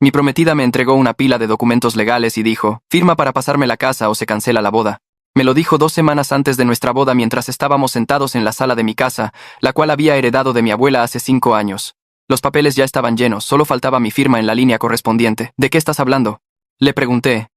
Mi prometida me entregó una pila de documentos legales y dijo, firma para pasarme la casa o se cancela la boda. Me lo dijo 2 semanas antes de nuestra boda mientras estábamos sentados en la sala de mi casa, la cual había heredado de mi abuela hace 5 años. Los papeles ya estaban llenos, solo faltaba mi firma en la línea correspondiente. ¿De qué estás hablando?, le pregunté,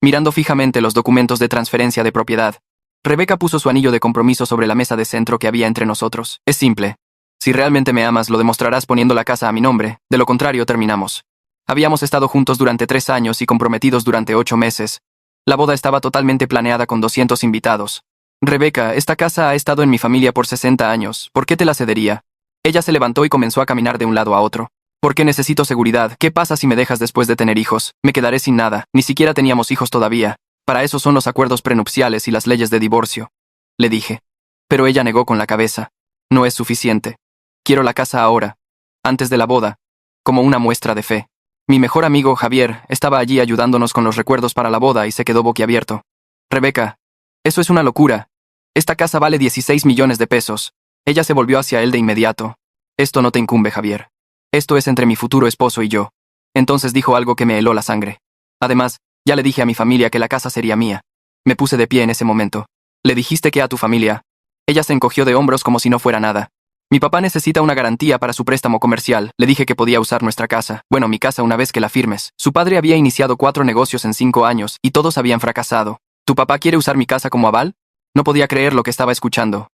mirando fijamente los documentos de transferencia de propiedad. Rebeca puso su anillo de compromiso sobre la mesa de centro que había entre nosotros. Es simple. Si realmente me amas, lo demostrarás poniendo la casa a mi nombre, de lo contrario terminamos. Habíamos estado juntos durante 3 años y comprometidos durante 8 meses. La boda estaba totalmente planeada con 200 invitados. Rebeca, esta casa ha estado en mi familia por 60 años. ¿Por qué te la cedería? Ella se levantó y comenzó a caminar de un lado a otro. ¿Por qué necesito seguridad? ¿Qué pasa si me dejas después de tener hijos? Me quedaré sin nada. Ni siquiera teníamos hijos todavía. Para eso son los acuerdos prenupciales y las leyes de divorcio, le dije. Pero ella negó con la cabeza. No es suficiente. Quiero la casa ahora, antes de la boda, como una muestra de fe. Mi mejor amigo, Javier, estaba allí ayudándonos con los recuerdos para la boda y se quedó boquiabierto. Rebeca, eso es una locura. Esta casa vale 16 millones de pesos. Ella se volvió hacia él de inmediato. Esto no te incumbe, Javier. Esto es entre mi futuro esposo y yo. Entonces dijo algo que me heló la sangre. Además, ya le dije a mi familia que la casa sería mía. Me puse de pie en ese momento. ¿Le dijiste qué a tu familia? Ella se encogió de hombros como si no fuera nada. Mi papá necesita una garantía para su préstamo comercial. Le dije que podía usar nuestra casa. Bueno, mi casa una vez que la firmes. Su padre había iniciado 4 negocios en 5 años y todos habían fracasado. ¿Tu papá quiere usar mi casa como aval? No podía creer lo que estaba escuchando.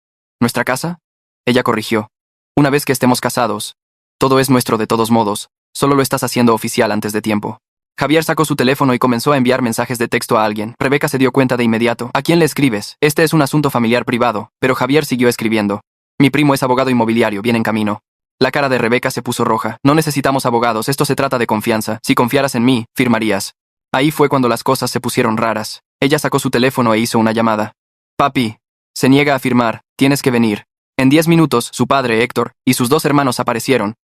¿Nuestra casa? Ella corrigió. Una vez que estemos casados. Todo es nuestro de todos modos. Solo lo estás haciendo oficial antes de tiempo. Javier sacó su teléfono y comenzó a enviar mensajes de texto a alguien. Rebeca se dio cuenta de inmediato. ¿A quién le escribes? Este es un asunto familiar privado. Pero Javier siguió escribiendo. Mi primo es abogado inmobiliario, viene en camino. La cara de Rebeca se puso roja. No necesitamos abogados, esto se trata de confianza. Si confiaras en mí, firmarías. Ahí fue cuando las cosas se pusieron raras. Ella sacó su teléfono e hizo una llamada. Papi, se niega a firmar, tienes que venir. En 10 minutos, su padre, Héctor, y sus 2 hermanos aparecieron.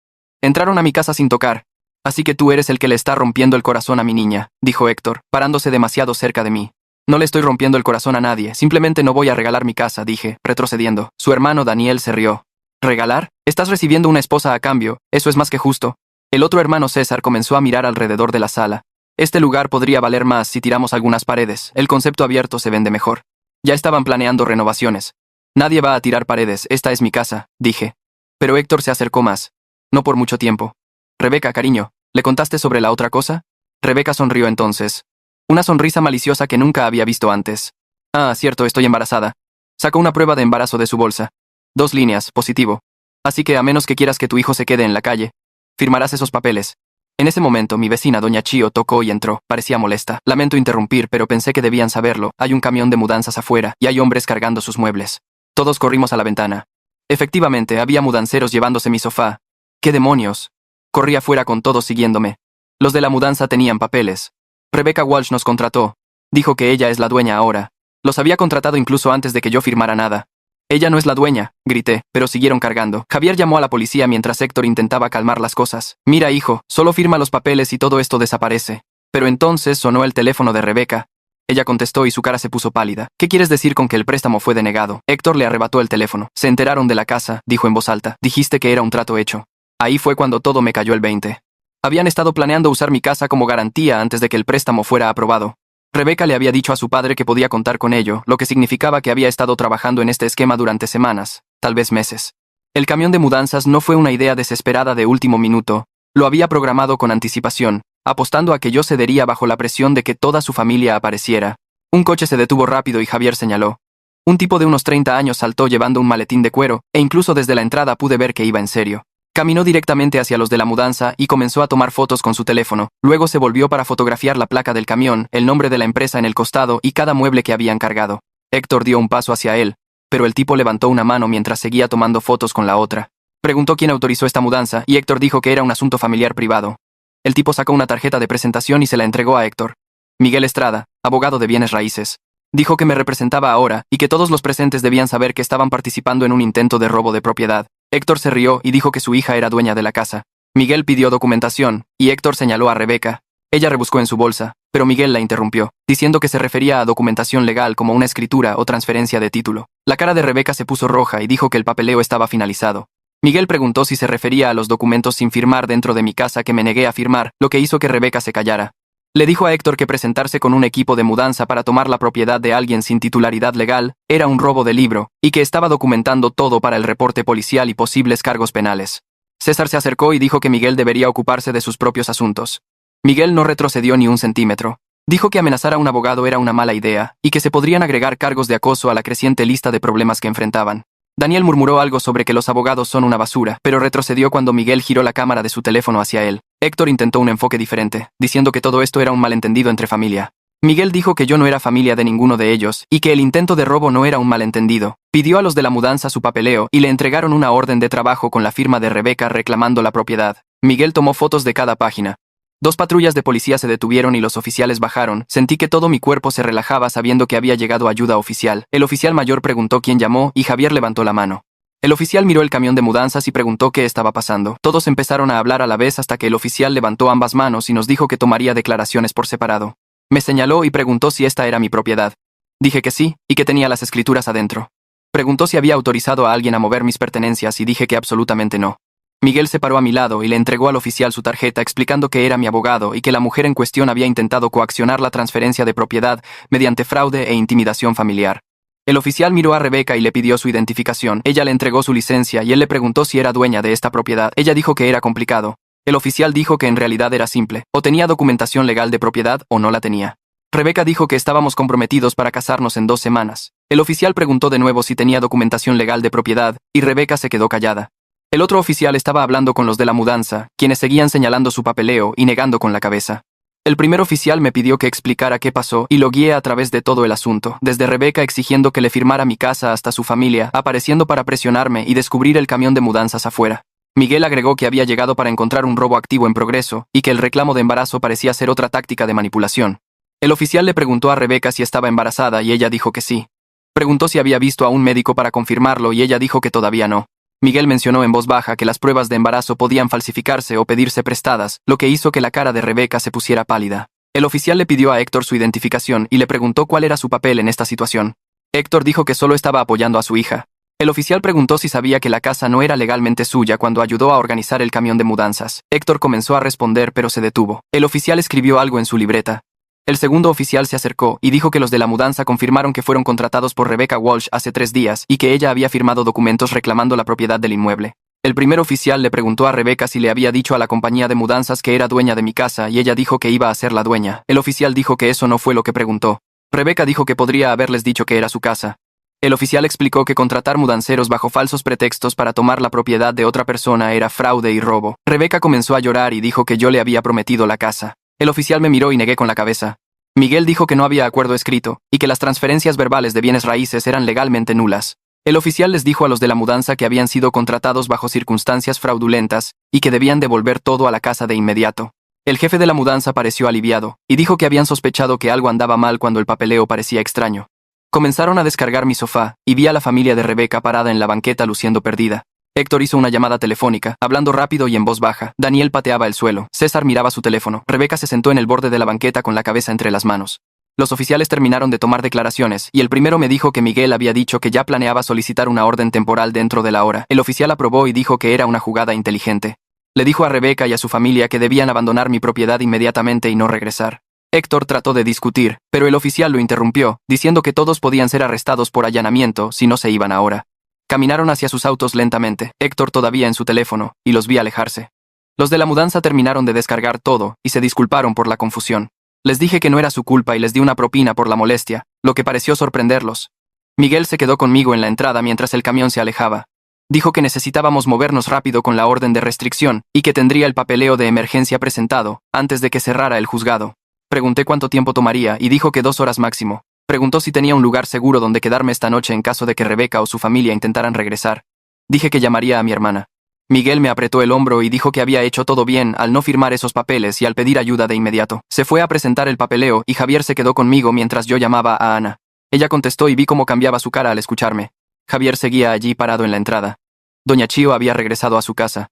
Entraron a mi casa sin tocar. Así que tú eres el que le está rompiendo el corazón a mi niña, dijo Héctor, parándose demasiado cerca de mí. No le estoy rompiendo el corazón a nadie, simplemente no voy a regalar mi casa, dije, retrocediendo. Su hermano Daniel se rió. ¿Regalar? Estás recibiendo una esposa a cambio, eso es más que justo. El otro hermano César comenzó a mirar alrededor de la sala. Este lugar podría valer más si tiramos algunas paredes, el concepto abierto se vende mejor. Ya estaban planeando renovaciones. Nadie va a tirar paredes, esta es mi casa, dije. Pero Héctor se acercó más. No por mucho tiempo. Rebeca, cariño, ¿le contaste sobre la otra cosa? Rebeca sonrió entonces. Una sonrisa maliciosa que nunca había visto antes. Ah, cierto, estoy embarazada. Sacó una prueba de embarazo de su bolsa. 2 líneas, positivo. Así que a menos que quieras que tu hijo se quede en la calle, firmarás esos papeles. En ese momento, mi vecina, doña Chio, tocó y entró. Parecía molesta. Lamento interrumpir, pero pensé que debían saberlo. Hay un camión de mudanzas afuera, y hay hombres cargando sus muebles. Todos corrimos a la ventana. Efectivamente, había mudanceros llevándose mi sofá. ¿Qué demonios? Corrí afuera con todos siguiéndome. Los de la mudanza tenían papeles. Rebecca Walsh nos contrató. Dijo que ella es la dueña ahora. Los había contratado incluso antes de que yo firmara nada. Ella no es la dueña, grité, pero siguieron cargando. Javier llamó a la policía mientras Héctor intentaba calmar las cosas. Mira, hijo, solo firma los papeles y todo esto desaparece. Pero entonces sonó el teléfono de Rebeca. Ella contestó y su cara se puso pálida. ¿Qué quieres decir con que el préstamo fue denegado? Héctor le arrebató el teléfono. Se enteraron de la casa, dijo en voz alta. Dijiste que era un trato hecho. Ahí fue cuando todo me cayó el 20. Habían estado planeando usar mi casa como garantía antes de que el préstamo fuera aprobado. Rebeca le había dicho a su padre que podía contar con ello, lo que significaba que había estado trabajando en este esquema durante semanas, tal vez meses. El camión de mudanzas no fue una idea desesperada de último minuto. Lo había programado con anticipación, apostando a que yo cedería bajo la presión de que toda su familia apareciera. Un coche se detuvo rápido y Javier señaló. Un tipo de unos 30 años saltó llevando un maletín de cuero, e incluso desde la entrada pude ver que iba en serio. Caminó directamente hacia los de la mudanza y comenzó a tomar fotos con su teléfono. Luego se volvió para fotografiar la placa del camión, el nombre de la empresa en el costado y cada mueble que habían cargado. Héctor dio un paso hacia él, pero el tipo levantó una mano mientras seguía tomando fotos con la otra. Preguntó quién autorizó esta mudanza y Héctor dijo que era un asunto familiar privado. El tipo sacó una tarjeta de presentación y se la entregó a Héctor. Miguel Estrada, abogado de bienes raíces. Dijo que me representaba ahora y que todos los presentes debían saber que estaban participando en un intento de robo de propiedad. Héctor se rió y dijo que su hija era dueña de la casa. Miguel pidió documentación, y Héctor señaló a Rebeca. Ella rebuscó en su bolsa, pero Miguel la interrumpió, diciendo que se refería a documentación legal como una escritura o transferencia de título. La cara de Rebeca se puso roja y dijo que el papeleo estaba finalizado. Miguel preguntó si se refería a los documentos sin firmar dentro de mi casa que me negué a firmar, lo que hizo que Rebeca se callara. Le dijo a Héctor que presentarse con un equipo de mudanza para tomar la propiedad de alguien sin titularidad legal era un robo de libro, y que estaba documentando todo para el reporte policial y posibles cargos penales. César se acercó y dijo que Miguel debería ocuparse de sus propios asuntos. Miguel no retrocedió ni un centímetro. Dijo que amenazar a un abogado era una mala idea, y que se podrían agregar cargos de acoso a la creciente lista de problemas que enfrentaban. Daniel murmuró algo sobre que los abogados son una basura, pero retrocedió cuando Miguel giró la cámara de su teléfono hacia él. Héctor intentó un enfoque diferente, diciendo que todo esto era un malentendido entre familia. Miguel dijo que yo no era familia de ninguno de ellos, y que el intento de robo no era un malentendido. Pidió a los de la mudanza su papeleo, y le entregaron una orden de trabajo con la firma de Rebeca reclamando la propiedad. Miguel tomó fotos de cada página. 2 patrullas de policía se detuvieron y los oficiales bajaron. Sentí que todo mi cuerpo se relajaba sabiendo que había llegado ayuda oficial. El oficial mayor preguntó quién llamó y Javier levantó la mano. El oficial miró el camión de mudanzas y preguntó qué estaba pasando. Todos empezaron a hablar a la vez hasta que el oficial levantó ambas manos y nos dijo que tomaría declaraciones por separado. Me señaló y preguntó si esta era mi propiedad. Dije que sí, y que tenía las escrituras adentro. Preguntó si había autorizado a alguien a mover mis pertenencias y dije que absolutamente no. Miguel se paró a mi lado y le entregó al oficial su tarjeta explicando que era mi abogado y que la mujer en cuestión había intentado coaccionar la transferencia de propiedad mediante fraude e intimidación familiar. El oficial miró a Rebeca y le pidió su identificación. Ella le entregó su licencia y él le preguntó si era dueña de esta propiedad. Ella dijo que era complicado. El oficial dijo que en realidad era simple, o tenía documentación legal de propiedad o no la tenía. Rebeca dijo que estábamos comprometidos para casarnos en 2 semanas. El oficial preguntó de nuevo si tenía documentación legal de propiedad, y Rebeca se quedó callada. El otro oficial estaba hablando con los de la mudanza, quienes seguían señalando su papeleo y negando con la cabeza. El primer oficial me pidió que explicara qué pasó y lo guié a través de todo el asunto, desde Rebeca exigiendo que le firmara mi casa hasta su familia, apareciendo para presionarme y descubrir el camión de mudanzas afuera. Miguel agregó que había llegado para encontrar un robo activo en progreso y que el reclamo de embarazo parecía ser otra táctica de manipulación. El oficial le preguntó a Rebeca si estaba embarazada y ella dijo que sí. Preguntó si había visto a un médico para confirmarlo y ella dijo que todavía no. Miguel mencionó en voz baja que las pruebas de embarazo podían falsificarse o pedirse prestadas, lo que hizo que la cara de Rebeca se pusiera pálida. El oficial le pidió a Héctor su identificación y le preguntó cuál era su papel en esta situación. Héctor dijo que solo estaba apoyando a su hija. El oficial preguntó si sabía que la casa no era legalmente suya cuando ayudó a organizar el camión de mudanzas. Héctor comenzó a responder pero se detuvo. El oficial escribió algo en su libreta. El segundo oficial se acercó y dijo que los de la mudanza confirmaron que fueron contratados por Rebecca Walsh hace 3 días y que ella había firmado documentos reclamando la propiedad del inmueble. El primer oficial le preguntó a Rebeca si le había dicho a la compañía de mudanzas que era dueña de mi casa y ella dijo que iba a ser la dueña. El oficial dijo que eso no fue lo que preguntó. Rebeca dijo que podría haberles dicho que era su casa. El oficial explicó que contratar mudanceros bajo falsos pretextos para tomar la propiedad de otra persona era fraude y robo. Rebeca comenzó a llorar y dijo que yo le había prometido la casa. El oficial me miró y negué con la cabeza. Miguel dijo que no había acuerdo escrito y que las transferencias verbales de bienes raíces eran legalmente nulas. El oficial les dijo a los de la mudanza que habían sido contratados bajo circunstancias fraudulentas y que debían devolver todo a la casa de inmediato. El jefe de la mudanza pareció aliviado y dijo que habían sospechado que algo andaba mal cuando el papeleo parecía extraño. Comenzaron a descargar mi sofá y vi a la familia de Rebeca parada en la banqueta luciendo perdida. Héctor hizo una llamada telefónica, hablando rápido y en voz baja. Daniel pateaba el suelo. César miraba su teléfono. Rebeca se sentó en el borde de la banqueta con la cabeza entre las manos. Los oficiales terminaron de tomar declaraciones, y el primero me dijo que Miguel había dicho que ya planeaba solicitar una orden temporal dentro de la hora. El oficial aprobó y dijo que era una jugada inteligente. Le dijo a Rebeca y a su familia que debían abandonar mi propiedad inmediatamente y no regresar. Héctor trató de discutir, pero el oficial lo interrumpió, diciendo que todos podían ser arrestados por allanamiento si no se iban ahora. Caminaron hacia sus autos lentamente, Héctor todavía en su teléfono, y los vi alejarse. Los de la mudanza terminaron de descargar todo y se disculparon por la confusión. Les dije que no era su culpa y les di una propina por la molestia, lo que pareció sorprenderlos. Miguel se quedó conmigo en la entrada mientras el camión se alejaba. Dijo que necesitábamos movernos rápido con la orden de restricción y que tendría el papeleo de emergencia presentado antes de que cerrara el juzgado. Pregunté cuánto tiempo tomaría y dijo que 2 horas máximo. Preguntó si tenía un lugar seguro donde quedarme esta noche en caso de que Rebeca o su familia intentaran regresar. Dije que llamaría a mi hermana. Miguel me apretó el hombro y dijo que había hecho todo bien al no firmar esos papeles y al pedir ayuda de inmediato. Se fue a presentar el papeleo y Javier se quedó conmigo mientras yo llamaba a Ana. Ella contestó y vi cómo cambiaba su cara al escucharme. Javier seguía allí parado en la entrada. Doña Chío había regresado a su casa.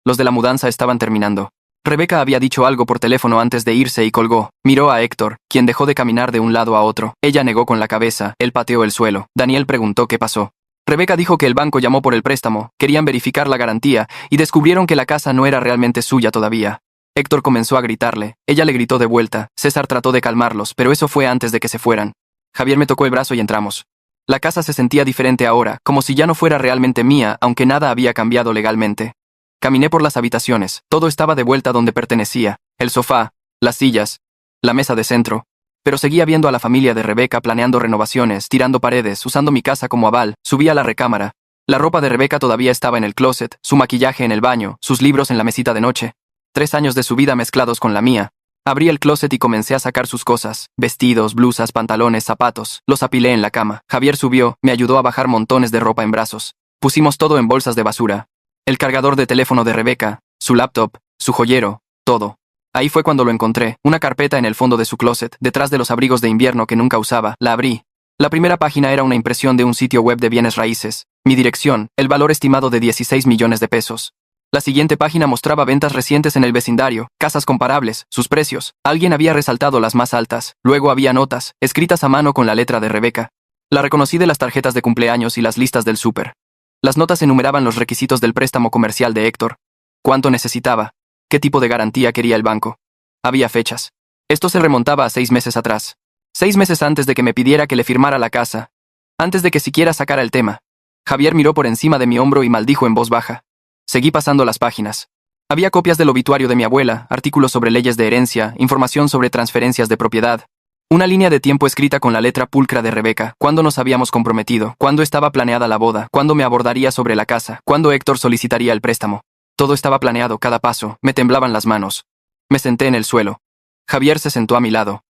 Los de la mudanza estaban terminando. Rebeca había dicho algo por teléfono antes de irse y colgó. Miró a Héctor, quien dejó de caminar de un lado a otro. Ella negó con la cabeza, él pateó el suelo. Daniel preguntó qué pasó. Rebeca dijo que el banco llamó por el préstamo, querían verificar la garantía y descubrieron que la casa no era realmente suya todavía. Héctor comenzó a gritarle, ella le gritó de vuelta, César trató de calmarlos, pero eso fue antes de que se fueran. Javier me tocó el brazo y entramos. La casa se sentía diferente ahora, como si ya no fuera realmente mía, aunque nada había cambiado legalmente. Caminé por las habitaciones, todo estaba de vuelta donde pertenecía, el sofá, las sillas, la mesa de centro. Pero seguía viendo a la familia de Rebeca planeando renovaciones, tirando paredes, usando mi casa como aval. Subí a la recámara. La ropa de Rebeca todavía estaba en el closet, su maquillaje en el baño, sus libros en la mesita de noche. 3 años de su vida mezclados con la mía. Abrí el closet y comencé a sacar sus cosas, vestidos, blusas, pantalones, zapatos. Los apilé en la cama. Javier subió, me ayudó a bajar montones de ropa en brazos. Pusimos todo en bolsas de basura. El cargador de teléfono de Rebeca, su laptop, su joyero, todo. Ahí fue cuando lo encontré, una carpeta en el fondo de su closet, detrás de los abrigos de invierno que nunca usaba. La abrí. La primera página era una impresión de un sitio web de bienes raíces. Mi dirección, el valor estimado de 16 millones de pesos. La siguiente página mostraba ventas recientes en el vecindario, casas comparables, sus precios. Alguien había resaltado las más altas. Luego había notas, escritas a mano con la letra de Rebeca. La reconocí de las tarjetas de cumpleaños y las listas del súper. Las notas enumeraban los requisitos del préstamo comercial de Héctor. ¿Cuánto necesitaba? ¿Qué tipo de garantía quería el banco? Había fechas. Esto se remontaba a 6 meses atrás. 6 meses antes de que me pidiera que le firmara la casa. Antes de que siquiera sacara el tema. Javier miró por encima de mi hombro y maldijo en voz baja. Seguí pasando las páginas. Había copias del obituario de mi abuela, artículos sobre leyes de herencia, información sobre transferencias de propiedad. Una línea de tiempo escrita con la letra pulcra de Rebeca, cuándo nos habíamos comprometido, cuándo estaba planeada la boda, cuándo me abordaría sobre la casa, cuándo Héctor solicitaría el préstamo. Todo estaba planeado, cada paso, me temblaban las manos. Me senté en el suelo. Javier se sentó a mi lado.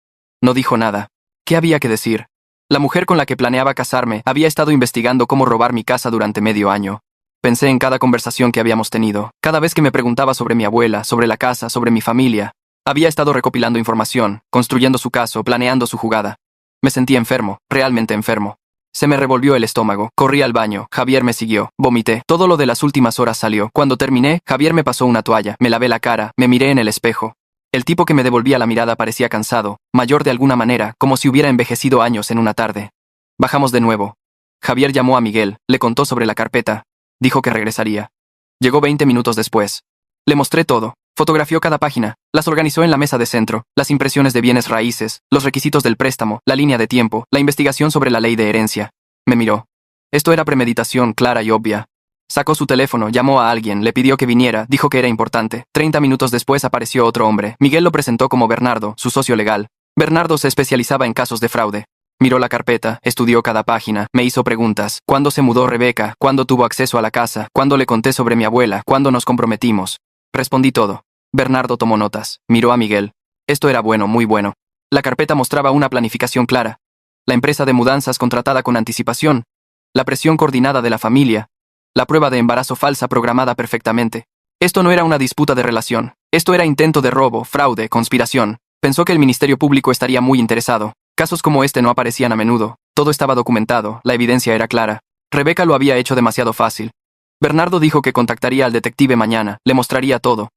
No dijo nada. ¿Qué había que decir? La mujer con la que planeaba casarme había estado investigando cómo robar mi casa durante medio año. Pensé en cada conversación que habíamos tenido, cada vez que me preguntaba sobre mi abuela, sobre la casa, sobre mi familia. Había estado recopilando información, construyendo su caso, planeando su jugada. Me sentí enfermo, realmente enfermo. Se me revolvió el estómago, corrí al baño, Javier me siguió, vomité, todo lo de las últimas horas salió. Cuando terminé, Javier me pasó una toalla, me lavé la cara, me miré en el espejo. El tipo que me devolvía la mirada parecía cansado, mayor de alguna manera, como si hubiera envejecido años en una tarde. Bajamos de nuevo. Javier llamó a Miguel, le contó sobre la carpeta. Dijo que regresaría. Llegó 20 minutos después. Le mostré todo. Fotografió cada página, las organizó en la mesa de centro, las impresiones de bienes raíces, los requisitos del préstamo, la línea de tiempo, la investigación sobre la ley de herencia. Me miró. Esto era premeditación clara y obvia. Sacó su teléfono, llamó a alguien, le pidió que viniera, dijo que era importante. 30 minutos después apareció otro hombre. Miguel lo presentó como Bernardo, su socio legal. Bernardo se especializaba en casos de fraude. Miró la carpeta, estudió cada página, me hizo preguntas. ¿Cuándo se mudó Rebeca? ¿Cuándo tuvo acceso a la casa? ¿Cuándo le conté sobre mi abuela? ¿Cuándo nos comprometimos? Respondí todo. Bernardo tomó notas, miró a Miguel. Esto era bueno, muy bueno. La carpeta mostraba una planificación clara. La empresa de mudanzas contratada con anticipación. La presión coordinada de la familia. La prueba de embarazo falsa programada perfectamente. Esto no era una disputa de relación. Esto era intento de robo, fraude, conspiración. Pensó que el Ministerio Público estaría muy interesado. Casos como este no aparecían a menudo. Todo estaba documentado, la evidencia era clara. Rebeca lo había hecho demasiado fácil. Bernardo dijo que contactaría al detective mañana, le mostraría todo.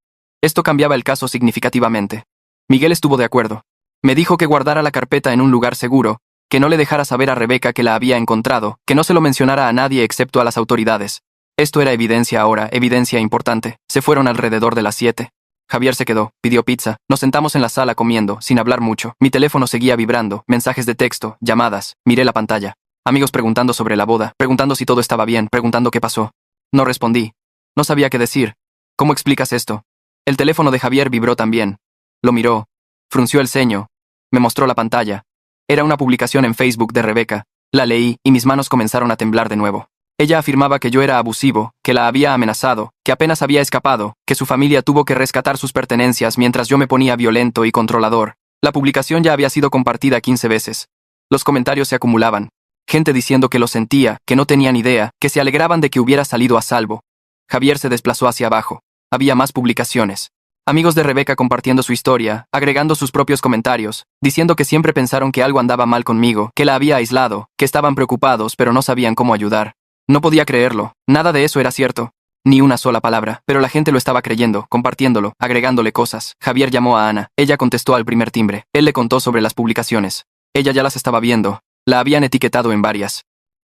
Esto cambiaba el caso significativamente. Miguel estuvo de acuerdo. Me dijo que guardara la carpeta en un lugar seguro, que no le dejara saber a Rebeca que la había encontrado, que no se lo mencionara a nadie excepto a las autoridades. Esto era evidencia ahora, evidencia importante. Se fueron alrededor de las 7. Javier se quedó, pidió pizza. Nos sentamos en la sala comiendo, sin hablar mucho. Mi teléfono seguía vibrando, mensajes de texto, llamadas. Miré la pantalla. Amigos preguntando sobre la boda, preguntando si todo estaba bien, preguntando qué pasó. No respondí. No sabía qué decir. ¿Cómo explicas esto? El teléfono de Javier vibró también. Lo miró. Frunció el ceño. Me mostró la pantalla. Era una publicación en Facebook de Rebeca. La leí y mis manos comenzaron a temblar de nuevo. Ella afirmaba que yo era abusivo, que la había amenazado, que apenas había escapado, que su familia tuvo que rescatar sus pertenencias mientras yo me ponía violento y controlador. La publicación ya había sido compartida 15 veces. Los comentarios se acumulaban. Gente diciendo que lo sentía, que no tenían idea, que se alegraban de que hubiera salido a salvo. Javier se desplazó hacia abajo. Había más publicaciones. Amigos de Rebeca compartiendo su historia, agregando sus propios comentarios, diciendo que siempre pensaron que algo andaba mal conmigo, que la había aislado, que estaban preocupados pero no sabían cómo ayudar. No podía creerlo, nada de eso era cierto. Ni una sola palabra, pero la gente lo estaba creyendo, compartiéndolo, agregándole cosas. Javier llamó a Ana, ella contestó al primer timbre. Él le contó sobre las publicaciones. Ella ya las estaba viendo, la habían etiquetado en varias.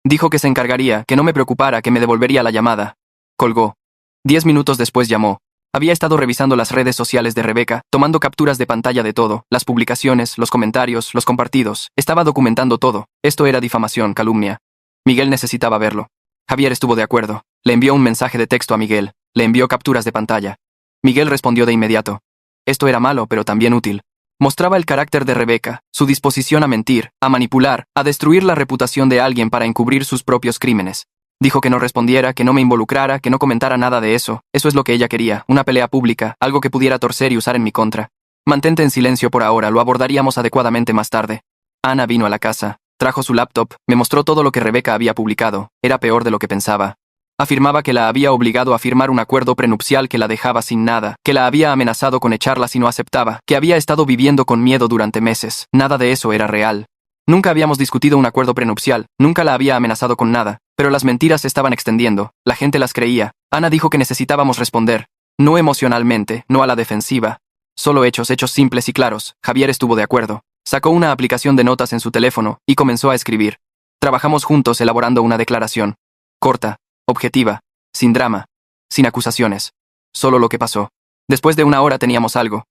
Dijo que se encargaría, que no me preocupara, que me devolvería la llamada. Colgó. 10 minutos después llamó. Había estado revisando las redes sociales de Rebeca, tomando capturas de pantalla de todo, las publicaciones, los comentarios, los compartidos. Estaba documentando todo. Esto era difamación, calumnia. Miguel necesitaba verlo. Javier estuvo de acuerdo. Le envió un mensaje de texto a Miguel. Le envió capturas de pantalla. Miguel respondió de inmediato. Esto era malo, pero también útil. Mostraba el carácter de Rebeca, su disposición a mentir, a manipular, a destruir la reputación de alguien para encubrir sus propios crímenes. Dijo que no respondiera, que no me involucrara, que no comentara nada de eso. Eso es lo que ella quería, una pelea pública, algo que pudiera torcer y usar en mi contra. Mantente en silencio por ahora, lo abordaríamos adecuadamente más tarde. Ana vino a la casa, trajo su laptop, me mostró todo lo que Rebeca había publicado. Era peor de lo que pensaba. Afirmaba que la había obligado a firmar un acuerdo prenupcial que la dejaba sin nada, que la había amenazado con echarla si no aceptaba, que había estado viviendo con miedo durante meses. Nada de eso era real. Nunca habíamos discutido un acuerdo prenupcial, nunca la había amenazado con nada, pero las mentiras se estaban extendiendo, la gente las creía. Ana dijo que necesitábamos responder. No emocionalmente, no a la defensiva. Solo hechos simples y claros. Javier estuvo de acuerdo. Sacó una aplicación de notas en su teléfono y comenzó a escribir. Trabajamos juntos elaborando una declaración. Corta, objetiva, sin drama, sin acusaciones. Solo lo que pasó. Después de una hora teníamos algo.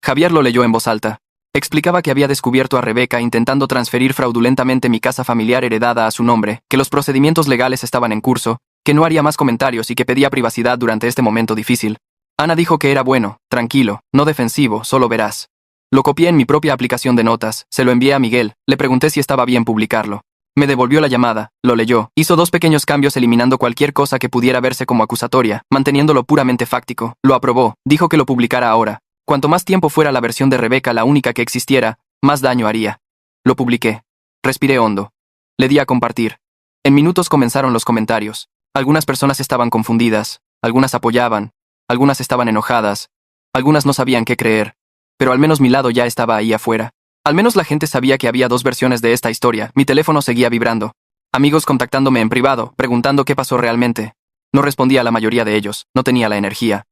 Javier lo leyó en voz alta. Explicaba que había descubierto a Rebeca intentando transferir fraudulentamente mi casa familiar heredada a su nombre, que los procedimientos legales estaban en curso, que no haría más comentarios y que pedía privacidad durante este momento difícil. Ana dijo que era bueno, tranquilo, no defensivo, solo veraz. Lo copié en mi propia aplicación de notas, se lo envié a Miguel, le pregunté si estaba bien publicarlo. Me devolvió la llamada, lo leyó, hizo 2 pequeños cambios eliminando cualquier cosa que pudiera verse como acusatoria, manteniéndolo puramente fáctico, lo aprobó, dijo que lo publicara ahora. Cuanto más tiempo fuera la versión de Rebeca la única que existiera, más daño haría. Lo publiqué. Respiré hondo. Le di a compartir. En minutos comenzaron los comentarios. Algunas personas estaban confundidas, algunas apoyaban, algunas estaban enojadas, algunas no sabían qué creer. Pero al menos mi lado ya estaba ahí afuera. Al menos la gente sabía que había 2 versiones de esta historia. Mi teléfono seguía vibrando. Amigos contactándome en privado, preguntando qué pasó realmente. No respondía a la mayoría de ellos, no tenía la energía.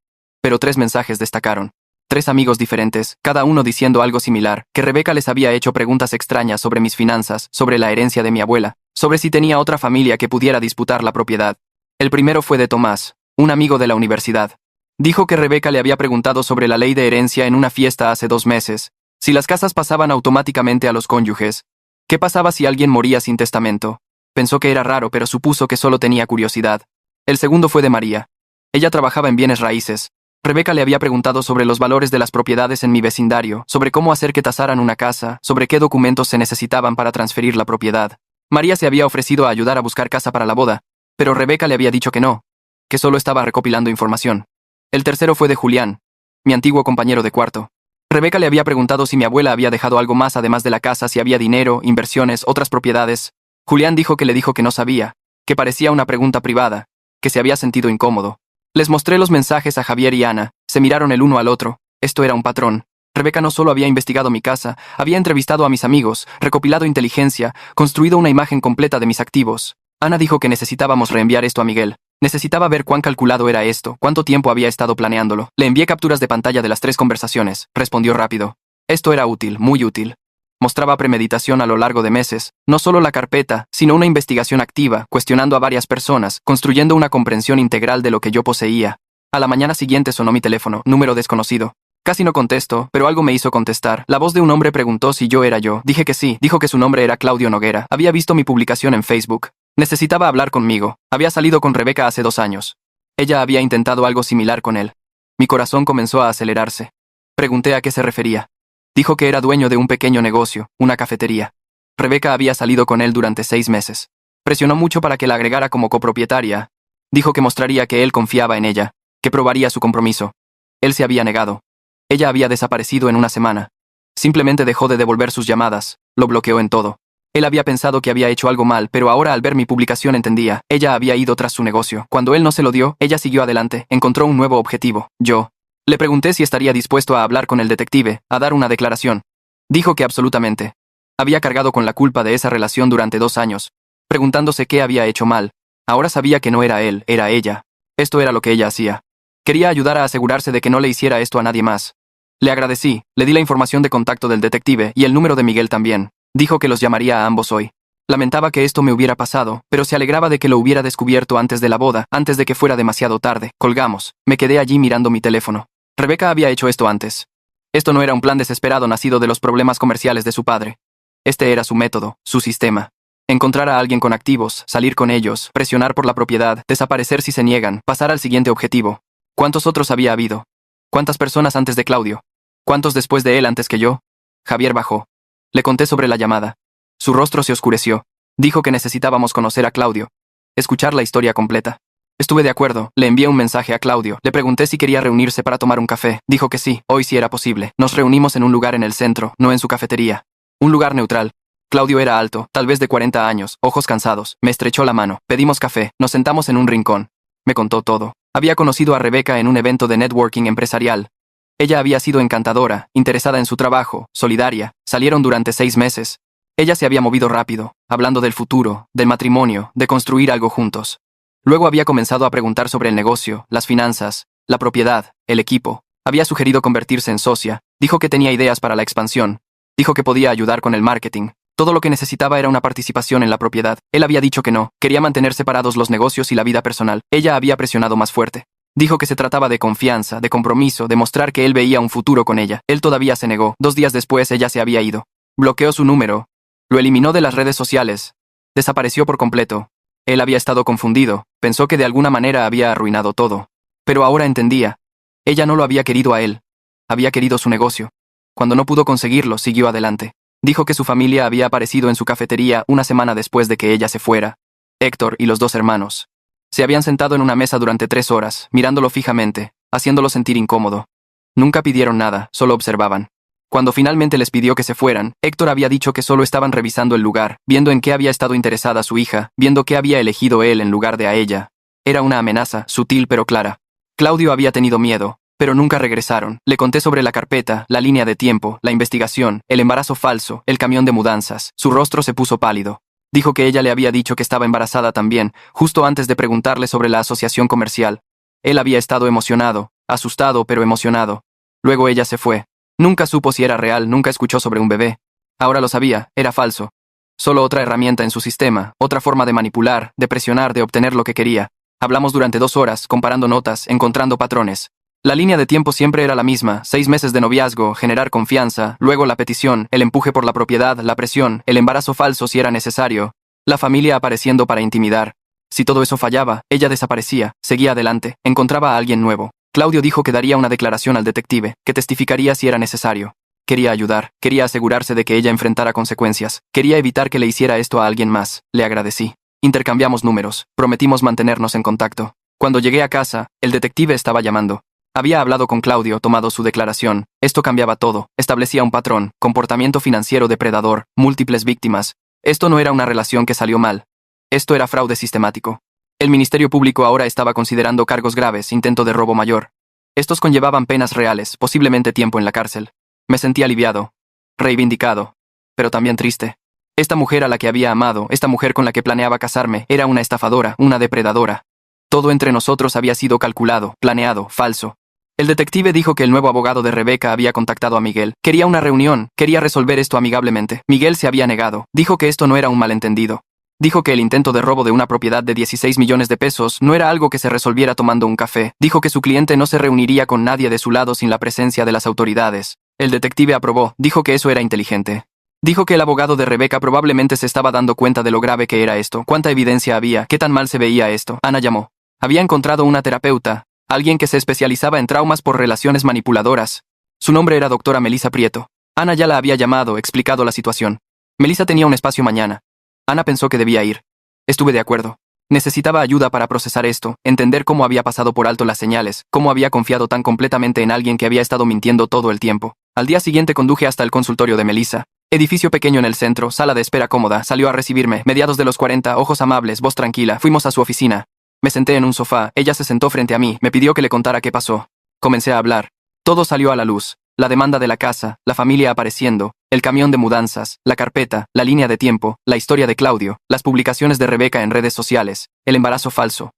Pero 3 mensajes destacaron. 3 amigos diferentes, cada uno diciendo algo similar, que Rebeca les había hecho preguntas extrañas sobre mis finanzas, sobre la herencia de mi abuela, sobre si tenía otra familia que pudiera disputar la propiedad. El primero fue de Tomás, un amigo de la universidad. Dijo que Rebeca le había preguntado sobre la ley de herencia en una fiesta hace 2 meses, si las casas pasaban automáticamente a los cónyuges. ¿Qué pasaba si alguien moría sin testamento? Pensó que era raro, pero supuso que solo tenía curiosidad. El segundo fue de María. Ella trabajaba en bienes raíces. Rebeca le había preguntado sobre los valores de las propiedades en mi vecindario, sobre cómo hacer que tasaran una casa, sobre qué documentos se necesitaban para transferir la propiedad. María se había ofrecido a ayudar a buscar casa para la boda, pero Rebeca le había dicho que no, que solo estaba recopilando información. El tercero fue de Julián, mi antiguo compañero de cuarto. Rebeca le había preguntado si mi abuela había dejado algo más además de la casa, si había dinero, inversiones, otras propiedades. Julián dijo que le dijo que no sabía, que parecía una pregunta privada, que se había sentido incómodo. Les mostré los mensajes a Javier y Ana, se miraron el uno al otro. Esto era un patrón. Rebeca no solo había investigado mi casa, había entrevistado a mis amigos, recopilado inteligencia, construido una imagen completa de mis activos. Ana dijo que necesitábamos reenviar esto a Miguel. Necesitaba ver cuán calculado era esto, cuánto tiempo había estado planeándolo. Le envié capturas de pantalla de las 3 conversaciones. Respondió rápido. Esto era útil, muy útil. Mostraba premeditación a lo largo de meses, no solo la carpeta, sino una investigación activa, cuestionando a varias personas, construyendo una comprensión integral de lo que yo poseía. A la mañana siguiente sonó mi teléfono, número desconocido. Casi no contesto, pero algo me hizo contestar. La voz de un hombre preguntó si yo era yo. Dije que sí, dijo que su nombre era Claudio Noguera. Había visto mi publicación en Facebook. Necesitaba hablar conmigo. Había salido con Rebeca hace 2 años. Ella había intentado algo similar con él. Mi corazón comenzó a acelerarse. Pregunté a qué se refería. Dijo que era dueño de un pequeño negocio, una cafetería. Rebeca había salido con él durante 6 meses. Presionó mucho para que la agregara como copropietaria. Dijo que mostraría que él confiaba en ella, que probaría su compromiso. Él se había negado. Ella había desaparecido en una semana. Simplemente dejó de devolver sus llamadas, lo bloqueó en todo. Él había pensado que había hecho algo mal, pero ahora al ver mi publicación entendía. Ella había ido tras su negocio. Cuando él no se lo dio, ella siguió adelante, encontró un nuevo objetivo, yo. Le pregunté si estaría dispuesto a hablar con el detective, a dar una declaración. Dijo que absolutamente. Había cargado con la culpa de esa relación durante 2 años, preguntándose qué había hecho mal. Ahora sabía que no era él, era ella. Esto era lo que ella hacía. Quería ayudar a asegurarse de que no le hiciera esto a nadie más. Le agradecí, le di la información de contacto del detective y el número de Miguel también. Dijo que los llamaría a ambos hoy. Lamentaba que esto me hubiera pasado, pero se alegraba de que lo hubiera descubierto antes de la boda, antes de que fuera demasiado tarde. Colgamos. Me quedé allí mirando mi teléfono. Rebeca había hecho esto antes. Esto no era un plan desesperado nacido de los problemas comerciales de su padre. Este era su método, su sistema. Encontrar a alguien con activos, salir con ellos, presionar por la propiedad, desaparecer si se niegan, pasar al siguiente objetivo. ¿Cuántos otros había habido? ¿Cuántas personas antes de Claudio? ¿Cuántos después de él antes que yo? Javier bajó. Le conté sobre la llamada. Su rostro se oscureció. Dijo que necesitábamos conocer a Claudio. Escuchar la historia completa. Estuve de acuerdo, le envié un mensaje a Claudio. Le pregunté si quería reunirse para tomar un café. Dijo que sí, hoy sí era posible. Nos reunimos en un lugar en el centro, no en su cafetería. Un lugar neutral. Claudio era alto, tal vez de 40 años, ojos cansados. Me estrechó la mano. Pedimos café. Nos sentamos en un rincón. Me contó todo. Había conocido a Rebeca en un evento de networking empresarial. Ella había sido encantadora, interesada en su trabajo, solidaria. Salieron durante 6 meses. Ella se había movido rápido, hablando del futuro, del matrimonio, de construir algo juntos. Luego había comenzado a preguntar sobre el negocio, las finanzas, la propiedad, el equipo. Había sugerido convertirse en socia. Dijo que tenía ideas para la expansión. Dijo que podía ayudar con el marketing. Todo lo que necesitaba era una participación en la propiedad. Él había dicho que no, quería mantener separados los negocios y la vida personal. Ella había presionado más fuerte. Dijo que se trataba de confianza, de compromiso, de mostrar que él veía un futuro con ella. Él todavía se negó. 2 días después ella se había ido. Bloqueó su número. Lo eliminó de las redes sociales. Desapareció por completo. Él había estado confundido. Pensó que de alguna manera había arruinado todo. Pero ahora entendía. Ella no lo había querido a él. Había querido su negocio. Cuando no pudo conseguirlo, siguió adelante. Dijo que su familia había aparecido en su cafetería una semana después de que ella se fuera. Héctor y los 2 hermanos. Se habían sentado en una mesa durante 3 horas, mirándolo fijamente, haciéndolo sentir incómodo. Nunca pidieron nada, solo observaban. Cuando finalmente les pidió que se fueran, Héctor había dicho que solo estaban revisando el lugar, viendo en qué había estado interesada su hija, viendo qué había elegido él en lugar de a ella. Era una amenaza, sutil pero clara. Claudio había tenido miedo, pero nunca regresaron. Le conté sobre la carpeta, la línea de tiempo, la investigación, el embarazo falso, el camión de mudanzas. Su rostro se puso pálido. Dijo que ella le había dicho que estaba embarazada también, justo antes de preguntarle sobre la asociación comercial. Él había estado emocionado, asustado pero emocionado. Luego ella se fue. Nunca supo si era real, nunca escuchó sobre un bebé. Ahora lo sabía, era falso. Solo otra herramienta en su sistema, otra forma de manipular, de presionar, de obtener lo que quería. Hablamos durante 2 horas, comparando notas, encontrando patrones. La línea de tiempo siempre era la misma, 6 meses de noviazgo, generar confianza, luego la petición, el empuje por la propiedad, la presión, el embarazo falso si era necesario, la familia apareciendo para intimidar. Si todo eso fallaba, ella desaparecía, seguía adelante, encontraba a alguien nuevo. Claudio dijo que daría una declaración al detective, que testificaría si era necesario. Quería ayudar, quería asegurarse de que ella enfrentara consecuencias, quería evitar que le hiciera esto a alguien más. Le agradecí. Intercambiamos números, prometimos mantenernos en contacto. Cuando llegué a casa, el detective estaba llamando. Había hablado con Claudio, tomado su declaración. Esto cambiaba todo, establecía un patrón, comportamiento financiero depredador, múltiples víctimas. Esto no era una relación que salió mal. Esto era fraude sistemático. El Ministerio Público ahora estaba considerando cargos graves, intento de robo mayor. Estos conllevaban penas reales, posiblemente tiempo en la cárcel. Me sentí aliviado, reivindicado, pero también triste. Esta mujer a la que había amado, esta mujer con la que planeaba casarme, era una estafadora, una depredadora. Todo entre nosotros había sido calculado, planeado, falso. El detective dijo que el nuevo abogado de Rebeca había contactado a Miguel. Quería una reunión, quería resolver esto amigablemente. Miguel se había negado. Dijo que esto no era un malentendido. Dijo que el intento de robo de una propiedad de 16 millones de pesos no era algo que se resolviera tomando un café. Dijo que su cliente no se reuniría con nadie de su lado sin la presencia de las autoridades. El detective aprobó, dijo que eso era inteligente. Dijo que el abogado de Rebeca probablemente se estaba dando cuenta de lo grave que era esto, cuánta evidencia había, qué tan mal se veía esto. Ana llamó. Había encontrado una terapeuta, alguien que se especializaba en traumas por relaciones manipuladoras. Su nombre era doctora Melissa Prieto. Ana ya la había llamado, explicado la situación. Melissa tenía un espacio mañana. Ana pensó que debía ir. Estuve de acuerdo. Necesitaba ayuda para procesar esto, entender cómo había pasado por alto las señales, cómo había confiado tan completamente en alguien que había estado mintiendo todo el tiempo. Al día siguiente conduje hasta el consultorio de Melissa. Edificio pequeño en el centro, sala de espera cómoda, salió a recibirme, mediados de los 40, ojos amables, voz tranquila, fuimos a su oficina. Me senté en un sofá, ella se sentó frente a mí, me pidió que le contara qué pasó. Comencé a hablar. Todo salió a la luz. La demanda de la casa, la familia apareciendo, el camión de mudanzas, la carpeta, la línea de tiempo, la historia de Claudio, las publicaciones de Rebeca en redes sociales, el embarazo falso.